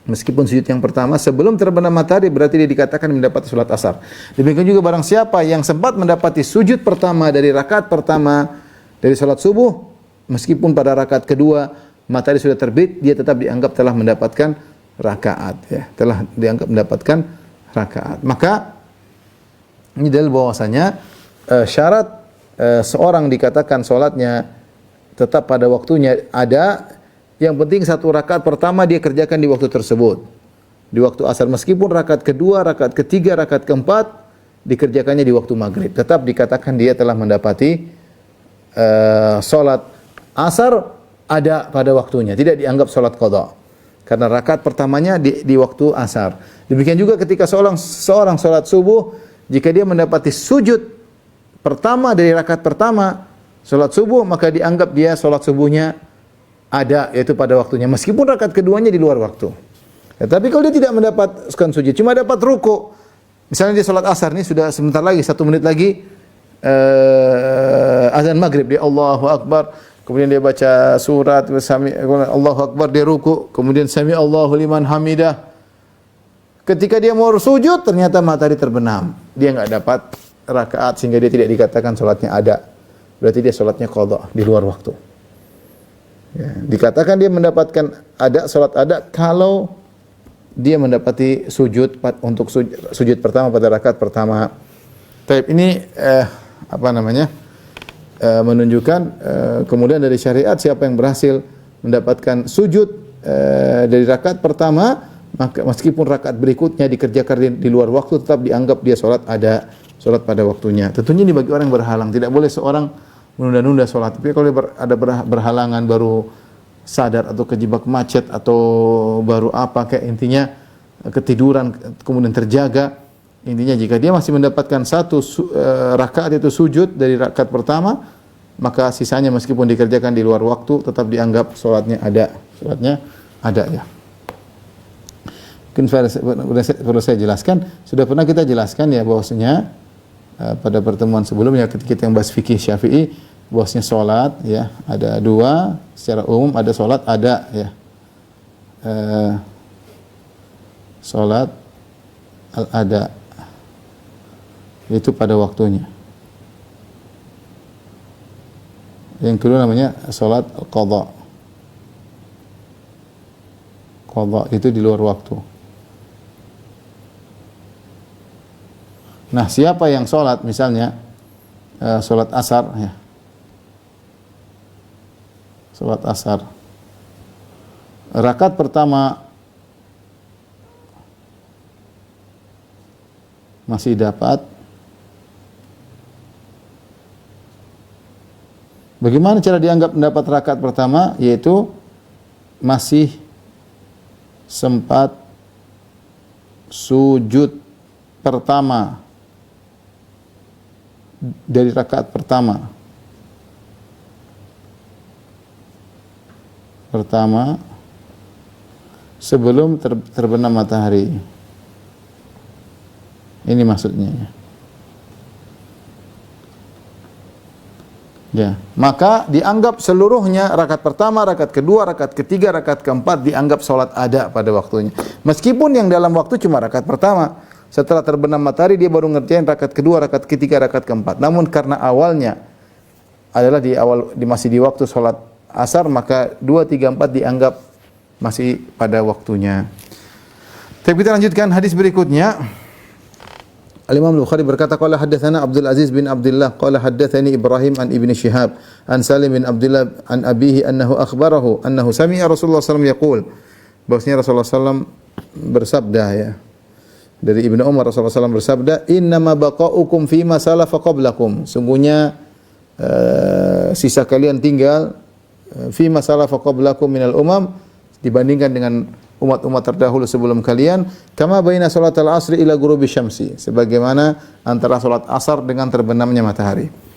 meskipun sujud yang pertama sebelum terbenam matahari, berarti dia dikatakan mendapat salat asar. Demikian juga barang siapa yang sempat mendapati sujud pertama dari rakaat pertama dari salat subuh, meskipun pada rakaat kedua matahari sudah terbit, dia tetap dianggap telah mendapatkan rakaat, telah dianggap mendapatkan rakaat. Maka ini dalil bahwasanya syarat seorang dikatakan salatnya tetap pada waktunya ada, yang penting satu rakaat pertama dia kerjakan di waktu tersebut, di waktu asar, meskipun rakaat kedua, rakaat ketiga, rakaat keempat dikerjakannya di waktu maghrib, tetap dikatakan dia telah mendapati salat asar ada pada waktunya, tidak dianggap salat qadha, karena rakaat pertamanya di waktu asar. Demikian juga ketika seorang salat subuh, jika dia mendapati sujud pertama dari rakaat pertama salat subuh, maka dianggap dia salat subuhnya ada, yaitu pada waktunya, meskipun rakaat keduanya di luar waktu. Tapi kalau dia tidak mendapatkan sujud, cuma dapat ruku, misalnya dia salat asar nih, sudah sebentar lagi, 1 menit lagi azan maghrib, dia Allahu Akbar, kemudian dia baca surat, Allahu Akbar, dia ruku, kemudian sami Allahu liman hamidah. Ketika dia mau sujud, ternyata matahari terbenam, dia enggak dapat rakaat, sehingga dia tidak dikatakan salatnya ada. Berarti dia salatnya qadha, di luar waktu. Ya, dikatakan dia mendapatkan salat ada kalau dia mendapati sujud untuk sujud pertama pada rakaat pertama. Taib ini menunjukkan kemudian dari syariat, siapa yang berhasil mendapatkan sujud dari rakaat pertama, maka meskipun rakaat berikutnya dikerjakan di luar waktu tetap dianggap dia salat salat pada waktunya. Tentunya ini bagi orang yang berhalang, tidak boleh seorang menunda-nunda salat. Tapi kalau ada berhalangan baru sadar atau kejebak macet atau baru apa kayak intinya ketiduran kemudian terjaga, intinya jika dia masih mendapatkan satu rakaat itu sujud dari rakaat pertama, maka sisanya meskipun dikerjakan di luar waktu tetap dianggap salatnya ada ya. Mungkin perlu saya jelaskan, sudah pernah kita jelaskan ya bahwasanya pada pertemuan sebelumnya ketika kita yang bahas fikih Syafi'i, bahwasanya salat ya ada dua secara umum, ada salat ada ya. Salat al-ada itu pada waktunya. Yang kedua namanya salat al-qadha. Qadha itu di luar waktu. Nah, siapa yang sholat misalnya sholat asar ya, sholat asar rakaat pertama masih dapat, bagaimana cara dianggap mendapat rakaat pertama? Yaitu masih sempat sujud pertama dari rakaat pertama sebelum terbenam matahari. Ini maksudnya ya. Maka dianggap seluruhnya rakaat pertama, rakaat kedua, rakaat ketiga, rakaat keempat dianggap salat ada pada waktunya. Meskipun yang dalam waktu cuma rakaat pertama. Setelah terbenam matahari dia baru ngerjain rakaat kedua, rakaat ketiga, rakaat keempat. Namun karena awalnya adalah masih di waktu sholat asar, maka 2, 3, 4 dianggap masih pada waktunya. Tapi kita lanjutkan hadis berikutnya. Al-Imam Al-Bukhari berkata, qala haddatsana Abdul Aziz bin Abdullah qala haddatsani Ibrahim an Ibnu Syihab an Salim bin Abdullah an abihi annahu akhbarahu annahu sami'a Rasulullah sallallahu alaihi wasallam yaqul, bahwasanya Rasulullah sallallahu bersabda ya. Dari Ibnu Umar, Rasulullah SAW bersabda, innama baqa'ukum fima salafa qablakum. Sungguhnya sisa kalian tinggal fima salafa qablakum minal umam, dibandingkan dengan umat-umat terdahulu sebelum kalian, kama baina salatal asri ila ghurubi syamsi, sebagaimana antara salat asar dengan terbenamnya matahari.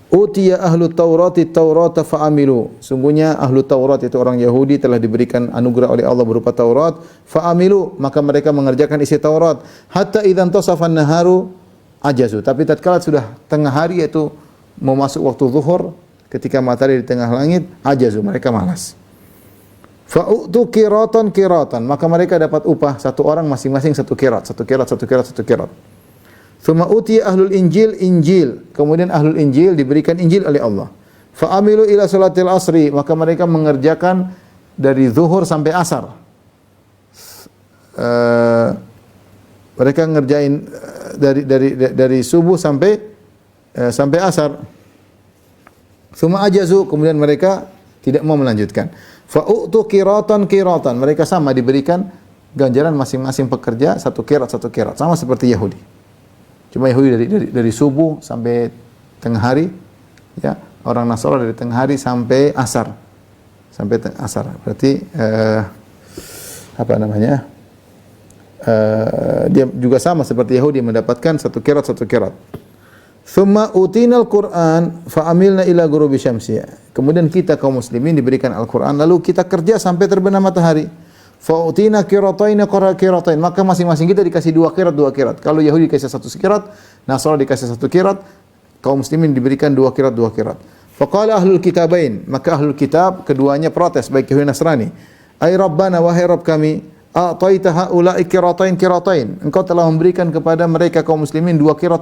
Utiya ahlu Taurati Taurata fa'amilu. Sungguhnya ahlu Taurat itu orang Yahudi telah diberikan anugerah oleh Allah berupa Taurat. Fa'amilu, maka mereka mengerjakan isi Taurat. Hatta idzan tasafan naharu ajazu. Tapi tatkala sudah tengah hari, yaitu mau masuk waktu zuhur, ketika matahari di tengah langit, ajazu, mereka malas. Fa'utu qiratan, maka mereka dapat upah satu orang masing-masing satu qirat. Tsumma utiya ahlul Injil, kemudian ahlul Injil diberikan Injil oleh Allah. Fa amilu ila salatil asri, maka mereka mengerjakan dari zuhur sampai asar. Mereka ngerjain dari subuh sampai asar. Tsumma ajazu, kemudian mereka tidak mau melanjutkan. Fa utu qiratan, mereka sama diberikan ganjaran masing-masing pekerja satu qirat, sama seperti Yahudi. Cuma Yahudi dari subuh sampai tengah hari, ya. Orang Nasara dari tengah hari sampai asar. Berarti dia juga sama seperti Yahudi mendapatkan satu qirat. Tsumma utinal Qur'an fa amilna ila ghurubi syamsi. Kemudian kita kaum muslimin diberikan Al-Qur'an, lalu kita kerja sampai terbenam matahari. Fa'utina qiratain, maka masing-masing kita dikasih dua qirat. Kalau Yahudi dikasih satu qirat, Nasara dikasih satu qirat, kaum muslimin diberikan dua qirat. Faqala ahlul kitabain, maka ahlul kitab keduanya protes, baik Yahudi Nasrani. Ai Rabbana, wahai Rabb kami, a'taita haula'i qiratain. Engkau telah memberikan kepada mereka kaum muslimin dua qirat.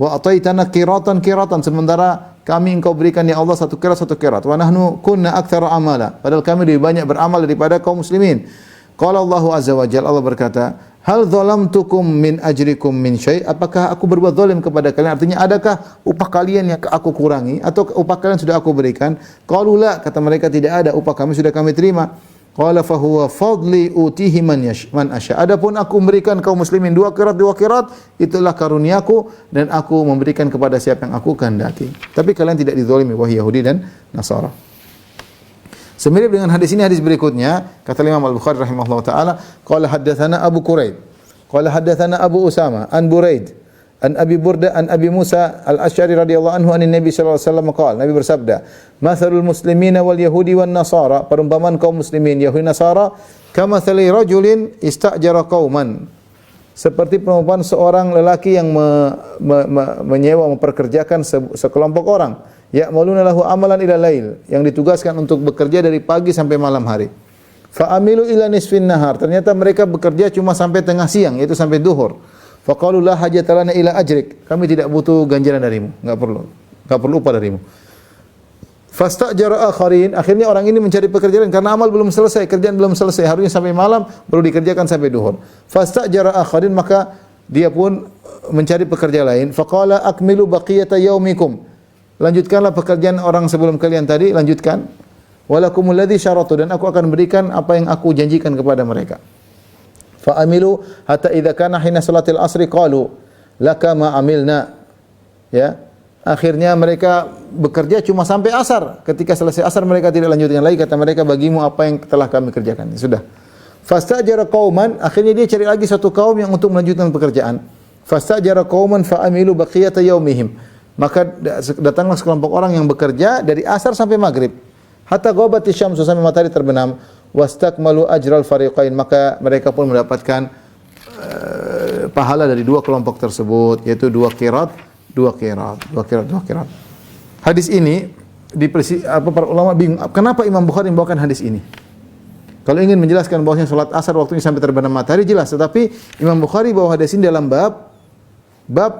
Wa ataitana qiratan, sementara kami engkau berikan ya Allah satu qirat. Wa nahnu kunna aktsara amala, padahal kami lebih banyak beramal daripada kaum muslimin. Qala Allahu azza wa jalla, Allah berkata, hal zalamtukum min ajrikum min syai', apakah aku berbuat zalim kepada kalian? Artinya, adakah upah kalian yang aku kurangi atau upah kalian sudah aku berikan? Qalu la, kata mereka, tidak ada, upah kami sudah kami terima. Qala fa huwa fadli utihi man asya. Adapun aku memberikan kaum muslimin dua qiraat, itulah karuniaku dan aku memberikan kepada siapa yang aku kehendaki. Tapi kalian tidak dizalimi wahai Yahudi dan Nasara. Semirip dengan hadis ini, hadis berikutnya kata Imam Al-Bukhari rahimahullah taala, qala haddatsana Abu Quraib, qala haddatsana Abu Usama an Buraid an Abi Burda an Abi Musa Al-Asy'ari radhiyallahu anhu an Nabi sallallahu alaihi wasallam qala, Nabi bersabda, "Matsalul muslimina wal yahudi wan nasara," perumpamaan kaum muslimin Yahudi Nasara, "kamatsali rajulin istajara qauman," seperti perumpamaan seorang lelaki yang menyewa, memperkerjakan sekelompok orang, ya'maluna lahu amalan ila lail, yang ditugaskan untuk bekerja dari pagi sampai malam hari. Fa amilu ila nisfin nahar, ternyata mereka bekerja cuma sampai tengah siang, yaitu sampai duhur. Faqalu la hajata lana ila ajrik, kami tidak butuh ganjaran darimu, enggak perlu upah darimu. Fastajara akharin, akhirnya orang ini mencari pekerjaan karena amal belum selesai, kerjaan belum selesai, harusnya sampai malam, baru dikerjakan sampai duhur. Fastajara akharin, maka dia pun mencari pekerja lain. Faqala akmilu baqiyata yaumikum, lanjutkanlah pekerjaan orang sebelum kalian tadi, lanjutkan. Walakumul ladzi syaratu, dan aku akan berikan apa yang aku janjikan kepada mereka. Fa amilu hatta idza kana hina salatil asri qalu laka ma amilna. Ya, akhirnya mereka bekerja cuma sampai asar. Ketika selesai asar mereka tidak lanjutkan lagi, kata mereka, bagimu apa yang telah kami kerjakan. Sudah. Fastajara qauman, akhirnya dia cari lagi satu kaum yang untuk melanjutkan pekerjaan. Fastajara qauman fa amilu baqiyata yaumihim. Maka datanglah sekelompok orang yang bekerja dari asar sampai maghrib. Hatta ghabati syamsu, sampai matahari terbenam. Wastakmalu ajral fariqain, maka mereka pun mendapatkan pahala dari dua kelompok tersebut, yaitu dua qiraat. Hadis ini para ulama bingung, kenapa Imam Bukhari membawakan hadis ini? Kalau ingin menjelaskan bahwasanya salat asar waktunya sampai terbenam matahari jelas, tetapi Imam Bukhari bawa hadis ini dalam bab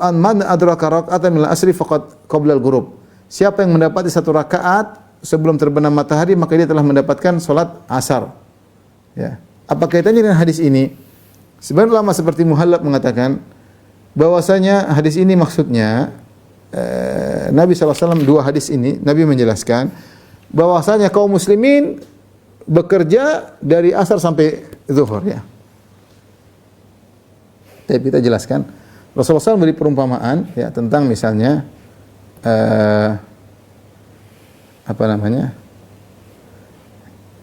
an man adraka raka'atan min al-asri faqad qabla al-ghurub. Siapa yang mendapati satu rakaat sebelum terbenam matahari, maka dia telah mendapatkan salat asar. Ya. Apa kaitannya dengan hadis ini? Sebagian ulama seperti Muhallab mengatakan bahwasanya hadis ini maksudnya Nabi SAW, dua hadis ini Nabi menjelaskan bahwasanya kaum muslimin bekerja dari asar sampai zuhur, ya. Tapi kita jelaskan Rasulullah SAW beri perumpamaan, ya, tentang misalnya apa namanya,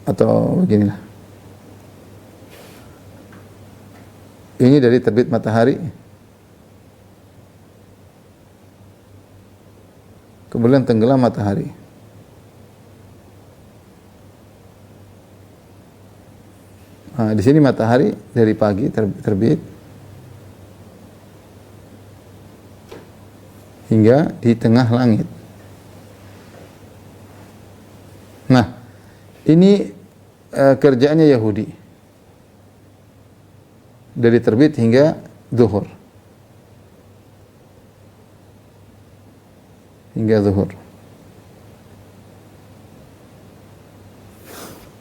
atau beginilah, ini dari terbit matahari kemudian tenggelam matahari. Nah, di sini matahari dari pagi terbit hingga di tengah langit. Nah, ini kerjaannya Yahudi dari terbit hingga zuhur.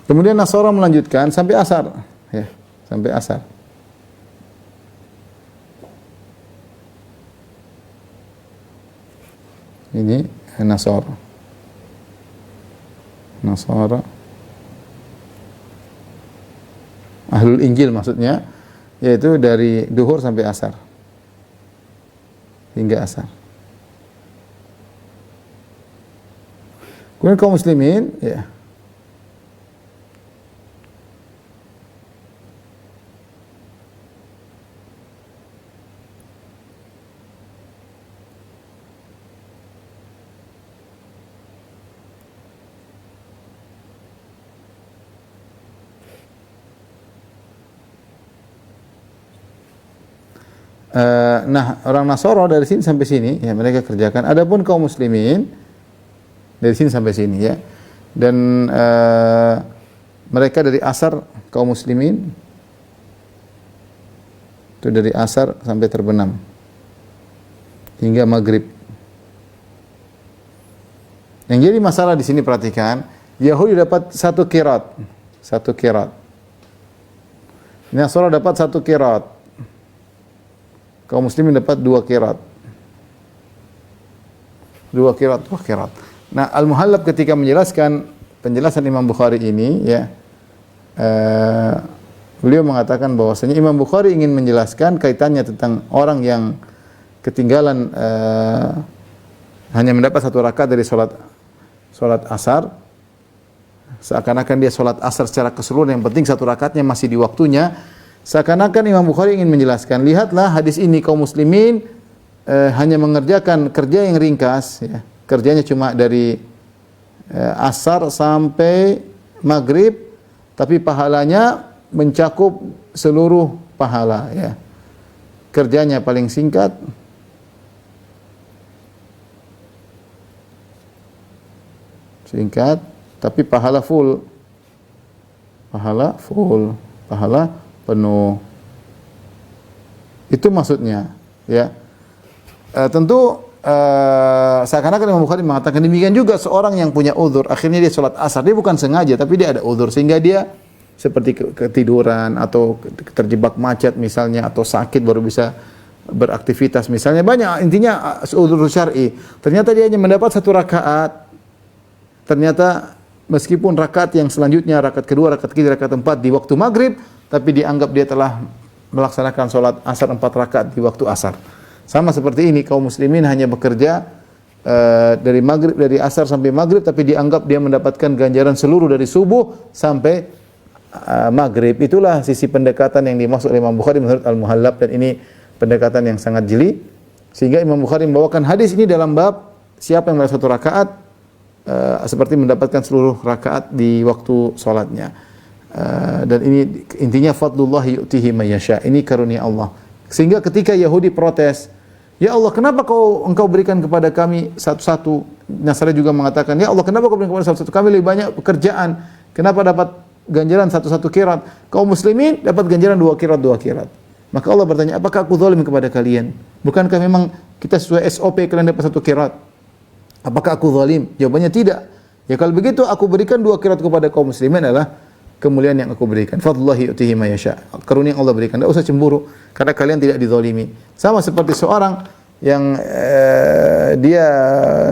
Kemudian Nasara melanjutkan sampai asar, ya, sampai asar. Ini Nasara. Ahlul Injil maksudnya, yaitu dari duhur sampai asar, hingga asar. Kemudian kaum muslimin, ya, nah, orang Nasara dari sini sampai sini, ya, mereka kerjakan. Adapun kaum muslimin dari sini sampai sini, ya. Dan mereka dari asar, kaum muslimin itu dari asar sampai terbenam hingga maghrib. Yang jadi masalah di sini, perhatikan, Yahudi dapat satu qiraat. Nasara dapat satu qiraat. Kaum muslimin dapat dua qiraat. Nah, Al-Muhallab ketika menjelaskan penjelasan Imam Bukhari ini, ya, beliau mengatakan bahwasanya Imam Bukhari ingin menjelaskan kaitannya tentang orang yang ketinggalan hanya mendapat 1 rakaat dari salat asar, seakan-akan dia salat asar secara keseluruhan, yang penting 1 rakaatnya masih di waktunya. Seakan-akan Imam Bukhari ingin menjelaskan, lihatlah hadis ini, kaum muslimin hanya mengerjakan kerja yang ringkas, ya. Kerjanya cuma dari asar sampai maghrib, tapi pahalanya mencakup seluruh pahala, ya. Kerjanya paling singkat, tapi pahala full. Pahala full, pahala penuh. Itu maksudnya, ya. Tentu seakan-akan Imam Bukhari mengatakan demikian juga seorang yang punya uzur, akhirnya dia sholat asar, dia bukan sengaja tapi dia ada uzur sehingga dia seperti ketiduran atau terjebak macet misalnya, atau sakit baru bisa beraktivitas misalnya, banyak, intinya uzur syar'i. Ternyata dia hanya mendapat 1 rakaat. Ternyata meskipun rakaat yang selanjutnya, rakaat kedua, rakaat ketiga, rakaat 4 di waktu maghrib, tapi dianggap dia telah melaksanakan sholat asar 4 rakaat di waktu asar. Sama seperti ini, kaum muslimin hanya bekerja dari maghrib, dari asar sampai maghrib, tapi dianggap dia mendapatkan ganjaran seluruh dari subuh sampai maghrib. Itulah sisi pendekatan yang dimaksud oleh Imam Bukhari menurut Al-Muhallab, dan ini pendekatan yang sangat jeli. Sehingga Imam Bukhari membawakan hadis ini dalam bab siapa yang melakukan 1 rakaat seperti mendapatkan seluruh rakaat di waktu sholatnya. Dan ini intinya fadlullah yu'tihi may yasha. Ini karunia Allah. Sehingga ketika Yahudi protes, "Ya Allah, kenapa engkau berikan kepada kami satu-satu?" Nasrani juga mengatakan, "Ya Allah, kenapa kau berikan kepada satu-satu? Kami lebih banyak pekerjaan. Kenapa dapat ganjaran satu-satu kirat? Kaum muslimin dapat ganjaran 2 kirat. Maka Allah bertanya, "Apakah aku zalim kepada kalian? Bukankah memang kita sesuai SOP kalian dapat 1 kirat? Apakah aku zalim?" Jawabannya tidak. Ya kalau begitu aku berikan 2 kirat kepada kaum muslimin adalah kemuliaan yang aku berikan. Fadlullahi yu'tihi may yasha. Karunia yang Allah berikan. Tidak usah cemburu karena kalian tidak dizalimi. Sama seperti seorang yang dia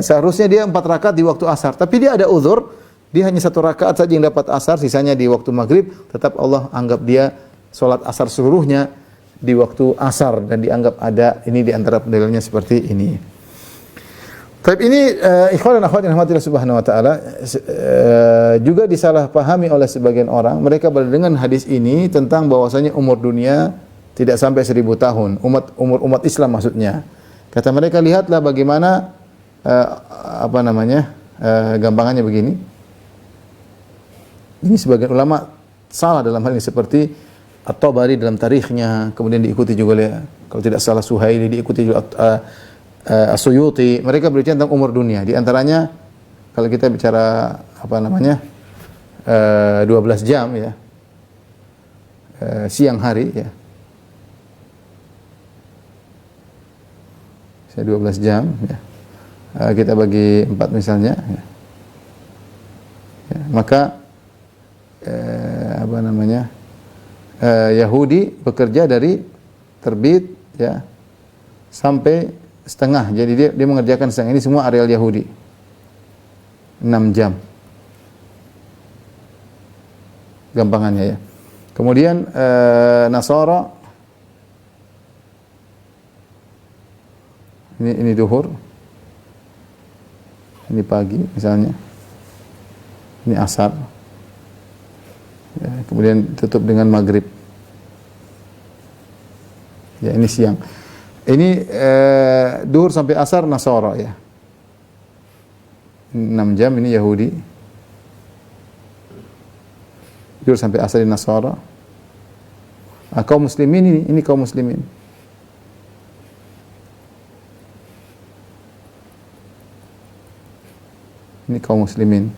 seharusnya dia 4 rakaat di waktu asar, tapi dia ada uzur, dia hanya 1 rakaat saja yang dapat asar, sisanya di waktu maghrib, tetap Allah anggap dia salat asar seluruhnya di waktu asar, dan dianggap ada ini di antara pendalilannya seperti ini. Tapi ini ikhwan dan akhwat yang dirahmati Allah Subhanahu wa taala juga disalahpahami oleh sebagian orang. Mereka berdengar hadis ini tentang bahwasanya umur dunia tidak sampai 1000 tahun. Umat Islam maksudnya. Kata mereka, lihatlah bagaimana gampangannya begini. Ini sebagian ulama salah dalam hal ini, seperti At-Tabari dalam tarikhnya, kemudian diikuti juga oleh, kalau tidak salah, Suhaili, diikuti juga As-Suyuti. Mereka berbicara tentang umur dunia. Di antaranya kalau kita bicara 12 jam ya, siang hari ya, 12 jam ya, kita bagi 4 misalnya ya. Ya, maka Yahudi bekerja dari terbit ya sampai setengah. Jadi dia mengerjakan setengah. Ini semua areal Yahudi. 6 jam. Gampangannya ya. Kemudian Nasara ini duhur. Ini pagi misalnya. Ini asar. Ya, kemudian tutup dengan maghrib. Ya, ini siang. Ini duhur sampai asar Nasara ya. 6 jam ini Yahudi. Duhur sampai asar di Nasara. Kaum muslimin ini kaum muslimin. Ini kaum muslimin.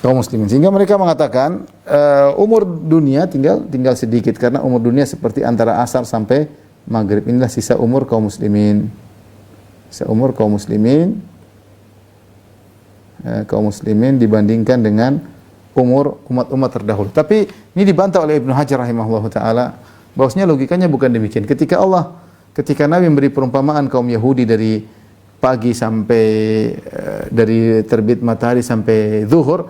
Kaum muslimin. Sehingga mereka mengatakan umur dunia tinggal sedikit, karena umur dunia seperti antara asar sampai maghrib. Inilah sisa umur kaum muslimin. Sisa umur kaum muslimin. Kaum muslimin dibandingkan dengan umur umat-umat terdahulu. Tapi ini dibantah oleh Ibnu Hajar rahimahullahu taala, bahwasanya logikanya bukan demikian. Ketika Nabi memberi perumpamaan kaum Yahudi dari pagi sampai dari terbit matahari sampai zuhur,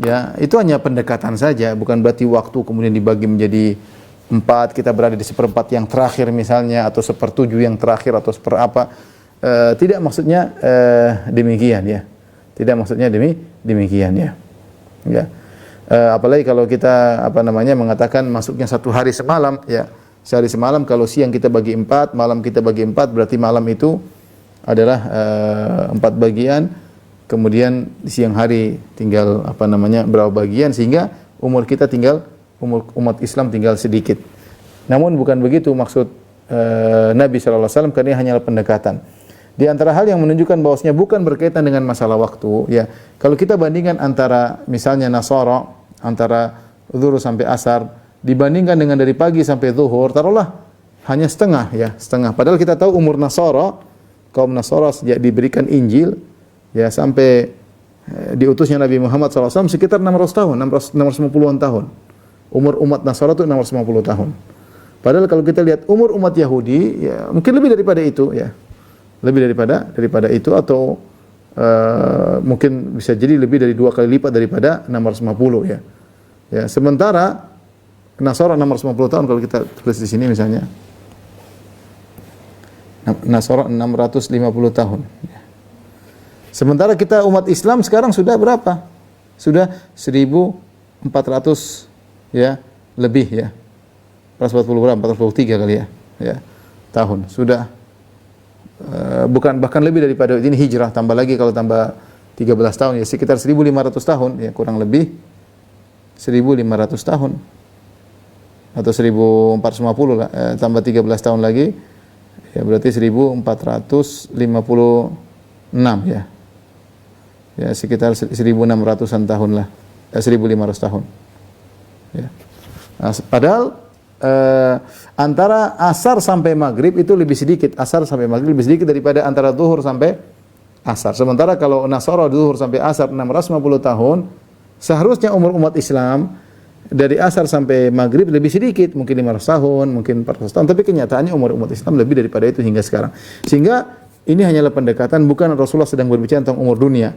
ya itu hanya pendekatan saja, bukan berarti waktu kemudian dibagi menjadi 4, kita berada di seperempat yang terakhir misalnya, atau sepertujuh yang terakhir, atau seperapa. Tidak maksudnya demikian ya. Tidak maksudnya demikian ya. Ya. Apalagi kalau kita mengatakan masuknya 1 hari semalam ya. Sehari semalam, kalau siang kita bagi 4, malam kita bagi 4, berarti malam itu adalah 4 bagian. Kemudian di siang hari tinggal berapa bagian, sehingga umur umat Islam tinggal sedikit. Namun bukan begitu maksud Nabi sallallahu alaihi wasallam, karena ini hanyalah pendekatan. Di antara hal yang menunjukkan bahwasanya bukan berkaitan dengan masalah waktu, ya. Kalau kita bandingkan antara misalnya Nasara, antara zuhur sampai asar, dibandingkan dengan dari pagi sampai zuhur, taruhlah hanya setengah ya, setengah. Padahal kita tahu umur Nasara, kaum Nasara sejak diberikan Injil ya sampai diutusnya Nabi Muhammad SAW sekitar 600 tahun, 650-an tahun. Umur umat Nasara itu 650 tahun. Padahal kalau kita lihat umur umat Yahudi, ya mungkin lebih daripada itu ya. Lebih daripada itu, atau mungkin bisa jadi lebih dari 2 kali lipat daripada 650 ya. Ya, sementara Nasara 650 tahun, kalau kita tulis di sini misalnya. Nasara 650 tahun. Sementara kita umat Islam sekarang sudah berapa? Sudah 1400 ya, lebih ya. 440 berapa? 443 kali ya. Ya. Tahun. Sudah bahkan lebih daripada ini hijrah, tambah lagi kalau tambah 13 tahun ya sekitar 1500 tahun ya, kurang lebih 1500 tahun atau 1450 lah, tambah 13 tahun lagi ya berarti 1456 ya. Ya sekitar 1600-an tahun lah. 1500 tahun. Ya. Nah, padahal antara asar sampai maghrib itu lebih sedikit, asar sampai maghrib lebih sedikit daripada antara zuhur sampai asar. Sementara kalau Nasara zuhur sampai asar 650 tahun, seharusnya umur umat Islam dari asar sampai maghrib lebih sedikit, mungkin 500 tahun, mungkin 400 tahun, tapi kenyataannya umur umat Islam lebih daripada itu hingga sekarang. Sehingga ini hanyalah pendekatan, bukan Rasulullah sedang berbicara tentang umur dunia.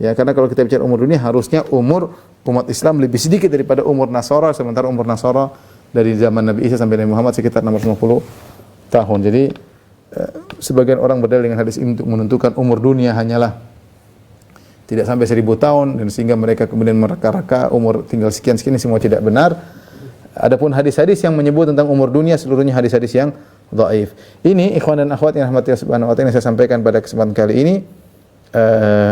Ya, karena kalau kita bicara umur dunia, harusnya umur umat Islam lebih sedikit daripada umur Nasara, sementara umur Nasara dari zaman Nabi Isa sampai Nabi Muhammad sekitar 650 tahun. Jadi sebagian orang berdalil dengan hadis ini untuk menentukan umur dunia hanyalah tidak sampai 1000 tahun, dan sehingga mereka kemudian mereka-reka umur tinggal sekian-sekian, semua tidak benar. Adapun hadis-hadis yang menyebut tentang umur dunia seluruhnya hadis-hadis yang dhaif. Ini ikhwan dan akhwat yang rahmati Allah Subhanahu wa taala, yang saya sampaikan pada kesempatan kali ini,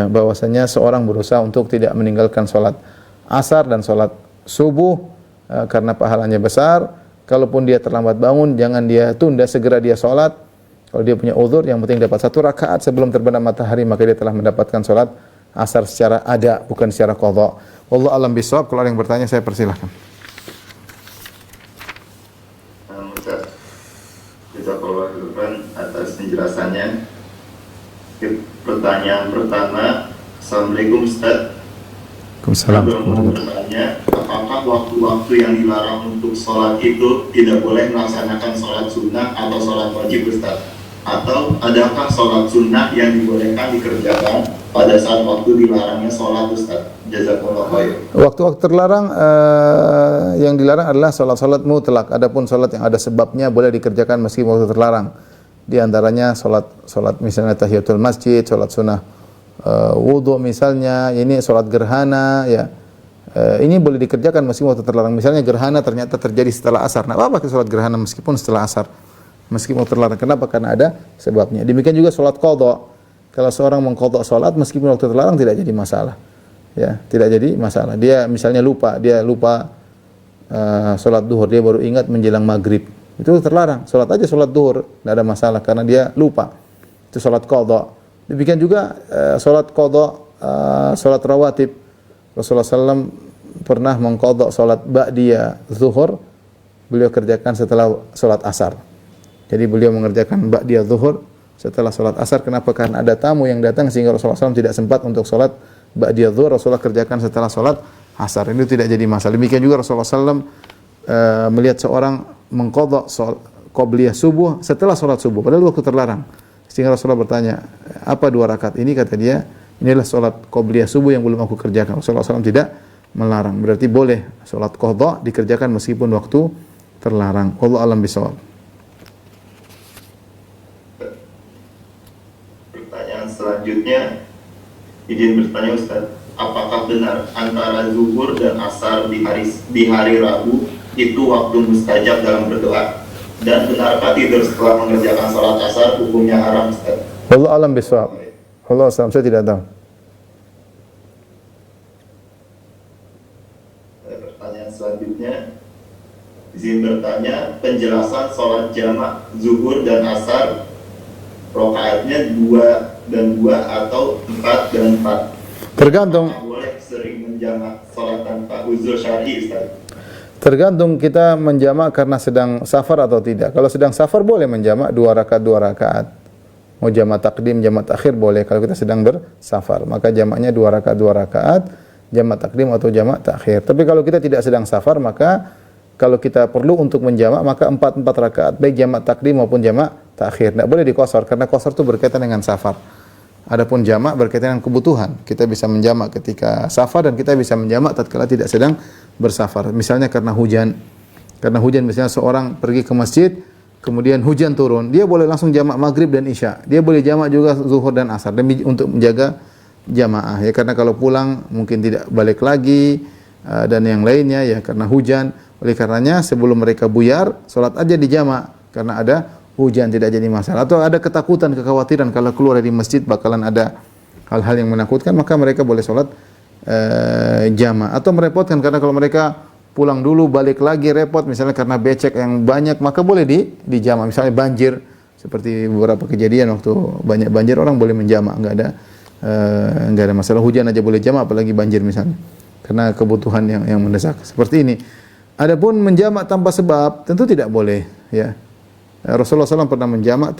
bahwasanya seorang berusaha untuk tidak meninggalkan salat asar dan salat subuh karena pahalanya besar. Kalaupun dia terlambat bangun, jangan dia tunda, segera dia salat. Kalau dia punya uzur, yang penting dapat 1 rakaat sebelum terbenam matahari, maka dia telah mendapatkan salat asar secara ada, bukan secara qadha. Wallahu a'lam bishawab. Kalau ada yang bertanya, saya persilahkan. Ustaz, jazakallahu khairan atas penjelasannya. Pertanyaan pertama, Assalamualaikum Ustaz. Waalaikumsalam. Bertanya, apakah waktu-waktu yang dilarang untuk sholat itu tidak boleh melaksanakan sholat sunnah atau sholat wajib Ustaz? Atau adakah sholat sunnah yang dibolehkan dikerjakan pada saat waktu dilarangnya sholat Ustaz? Jazakallahu khairan. Waktu-waktu terlarang, yang dilarang adalah sholat-sholat mutlak. Adapun sholat yang ada sebabnya boleh dikerjakan meski waktu terlarang. Di antaranya sholat misalnya tahiyatul masjid, sholat sunnah wudu misalnya, ini sholat gerhana ya. Ini boleh dikerjakan meski waktu terlarang. Misalnya gerhana ternyata terjadi setelah asar. Nah, apa sholat gerhana meskipun setelah asar? Meskipun terlarang. Kenapa? Karena ada sebabnya. Demikian juga sholat qadha. Kalau seorang mengqadha sholat meskipun waktu terlarang tidak jadi masalah. Ya, tidak jadi masalah. Dia misalnya lupa sholat duhur, dia baru ingat menjelang maghrib. Itu terlarang. Sholat aja sholat duhur, tidak ada masalah karena dia lupa. Itu sholat qadha. Demikian juga sholat qadha, sholat rawatib. Rasulullah SAW pernah mengqadha sholat ba'diyah zuhur, beliau kerjakan setelah sholat asar. Jadi beliau mengerjakan ba'diyah zuhur setelah sholat asar. Kenapa? Karena ada tamu yang datang sehingga Rasulullah SAW tidak sempat untuk sholat ba'diyah zuhur. Rasulullah kerjakan setelah sholat asar. Ini tidak jadi masalah. Demikian juga Rasulullah SAW melihat seorang mengqadha qabliyah subuh setelah sholat subuh, padahal waktu terlarang. Sehingga Rasulullah bertanya, apa 2 rakaat ini? Kata dia, inilah salat qobliyah subuh yang belum aku kerjakan. Rasulullah SAW tidak melarang. Berarti boleh salat qadha dikerjakan meskipun waktu terlarang. Wallahu a'lam bishawab. Pertanyaan selanjutnya, izin bertanya Ustaz, apakah benar antara zuhur dan asar di hari Rabu itu waktu mustajab dalam berdoa? Dan benarkah tidur setelah mengerjakan salat asar hukumnya haram, Ustaz? Wallahu a'lam bishawab. Wallahu a'lam, saya tidak tahu. Pertanyaan selanjutnya, izin bertanya, penjelasan sholat jamak zuhur dan asar, rokaatnya 2 dan 2 atau 4 dan 4. Tergantung. Apakah boleh sering menjamak sholat tanpa uzur syar'i, Ustaz? Tergantung kita menjamak karena sedang safar atau tidak. Kalau sedang safar boleh menjamak 2 rakaat. Mau jamak takdim, jamak takhir boleh kalau kita sedang bersafar. Maka jamaknya 2 rakaat, jamak takdim atau jamak takhir. Tapi kalau kita tidak sedang safar, maka kalau kita perlu untuk menjamak, maka 4 rakaat, baik jamak takdim maupun jamak takhir. Tidak boleh dikosor, karena kosor itu berkaitan dengan safar. Adapun jamak berkaitan dengan kebutuhan. Kita bisa menjamak ketika safar dan kita bisa menjamak tatkala tidak sedang bersafar. Misalnya karena hujan. Karena hujan, misalnya seorang pergi ke masjid, kemudian hujan turun, dia boleh langsung jamak maghrib dan isya. Dia boleh jamak juga zuhur dan asar demi untuk menjaga jamaah. Ya, karena kalau pulang mungkin tidak balik lagi dan yang lainnya ya karena hujan. Oleh karenanya sebelum mereka buyar, salat aja di jamak karena ada hujan, tidak jadi masalah. Atau ada ketakutan, kekhawatiran kalau keluar dari masjid bakalan ada hal-hal yang menakutkan, maka mereka boleh salat jamak. Atau merepotkan karena kalau mereka pulang dulu balik lagi repot, misalnya karena becek yang banyak, maka boleh di jamak. Misalnya banjir, seperti beberapa kejadian waktu banyak banjir, orang boleh menjamak, enggak ada masalah. Hujan aja boleh jamak, apalagi banjir misalnya, karena kebutuhan yang mendesak. Seperti ini. Adapun menjamak tanpa sebab tentu tidak boleh, ya. Rasulullah SAW pernah menjamak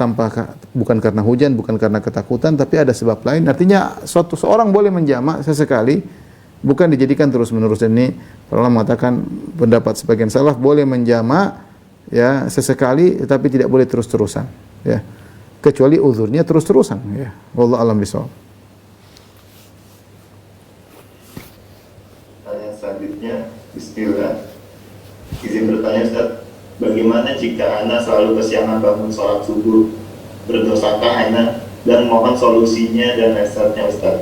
bukan karena hujan, bukan karena ketakutan, tapi ada sebab lain. Artinya seorang boleh menjamak sesekali, bukan dijadikan terus-menerus. Dan ini para ulama mengatakan, pendapat sebagian salaf boleh menjamak ya sesekali, tetapi tidak boleh terus-terusan, ya. Kecuali uzurnya terus-terusan, ya. Wallahu a'lam bishawab. Pertanyaan selanjutnya, bismillah. Izin bertanya Ustaz, bagaimana jika Ana selalu kesiangan bangun sholat subuh? Berdosakah Ana? Dan mohon solusinya dan nasihatnya Ustaz.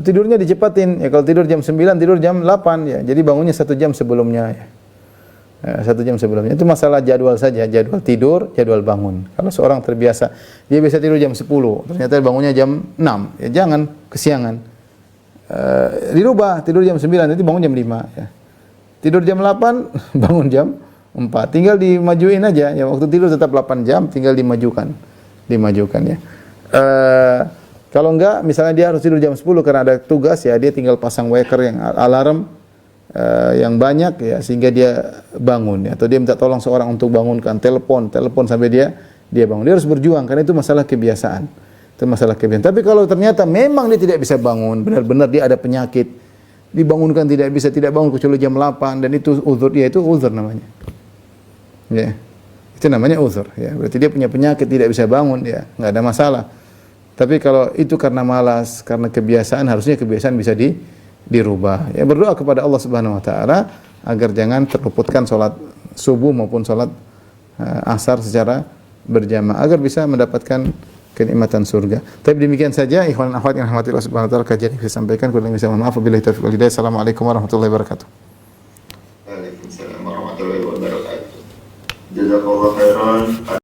Tidurnya dicepatin, ya. Kalau tidur jam 9, tidur jam 8, ya. Jadi bangunnya 1 jam sebelumnya, ya. 1 jam sebelumnya. Itu masalah jadwal saja, jadwal tidur, jadwal bangun. Kalau seorang terbiasa, dia biasa tidur jam 10, ternyata bangunnya jam 6, ya jangan kesiangan. Dirubah, tidur jam 9, nanti bangun jam 5, ya. Tidur jam 8, bangun jam 4. Tinggal dimajuin aja, ya. Waktu tidur tetap 8 jam, tinggal dimajukan ya. Kalau enggak, misalnya dia harus tidur jam 10 karena ada tugas, ya dia tinggal pasang waker yang alarm yang banyak, ya, sehingga dia bangun, ya. Atau dia minta tolong seorang untuk bangunkan, telepon sampai dia bangun. Dia harus berjuang karena itu masalah kebiasaan. Itu masalah kebiasaan. Tapi kalau ternyata memang dia tidak bisa bangun, benar-benar dia ada penyakit, dibangunkan tidak bisa, tidak bangun kecuali jam 8, dan itu uzur, ya itu uzur namanya. Ya. Itu namanya uzur, ya. Berarti dia punya penyakit, tidak bisa bangun, ya, enggak ada masalah. Tapi kalau itu karena malas, karena kebiasaan, harusnya kebiasaan bisa dirubah. Ya, berdoa kepada Allah Subhanahu wa taala agar jangan terluputkan salat subuh maupun salat asar secara berjamaah agar bisa mendapatkan kenikmatan surga. Tapi demikian saja ikhwan dan akhwat yang rahmati Allah Subhanahu wa taala, kajian yang saya sampaikan, kurang bisa mohon maaf. Wabillahi taufiq wal hidayah. Assalamualaikum warahmatullahi wabarakatuh. Waalaikumsalam warahmatullahi wabarakatuh. Jazakallahu khairan.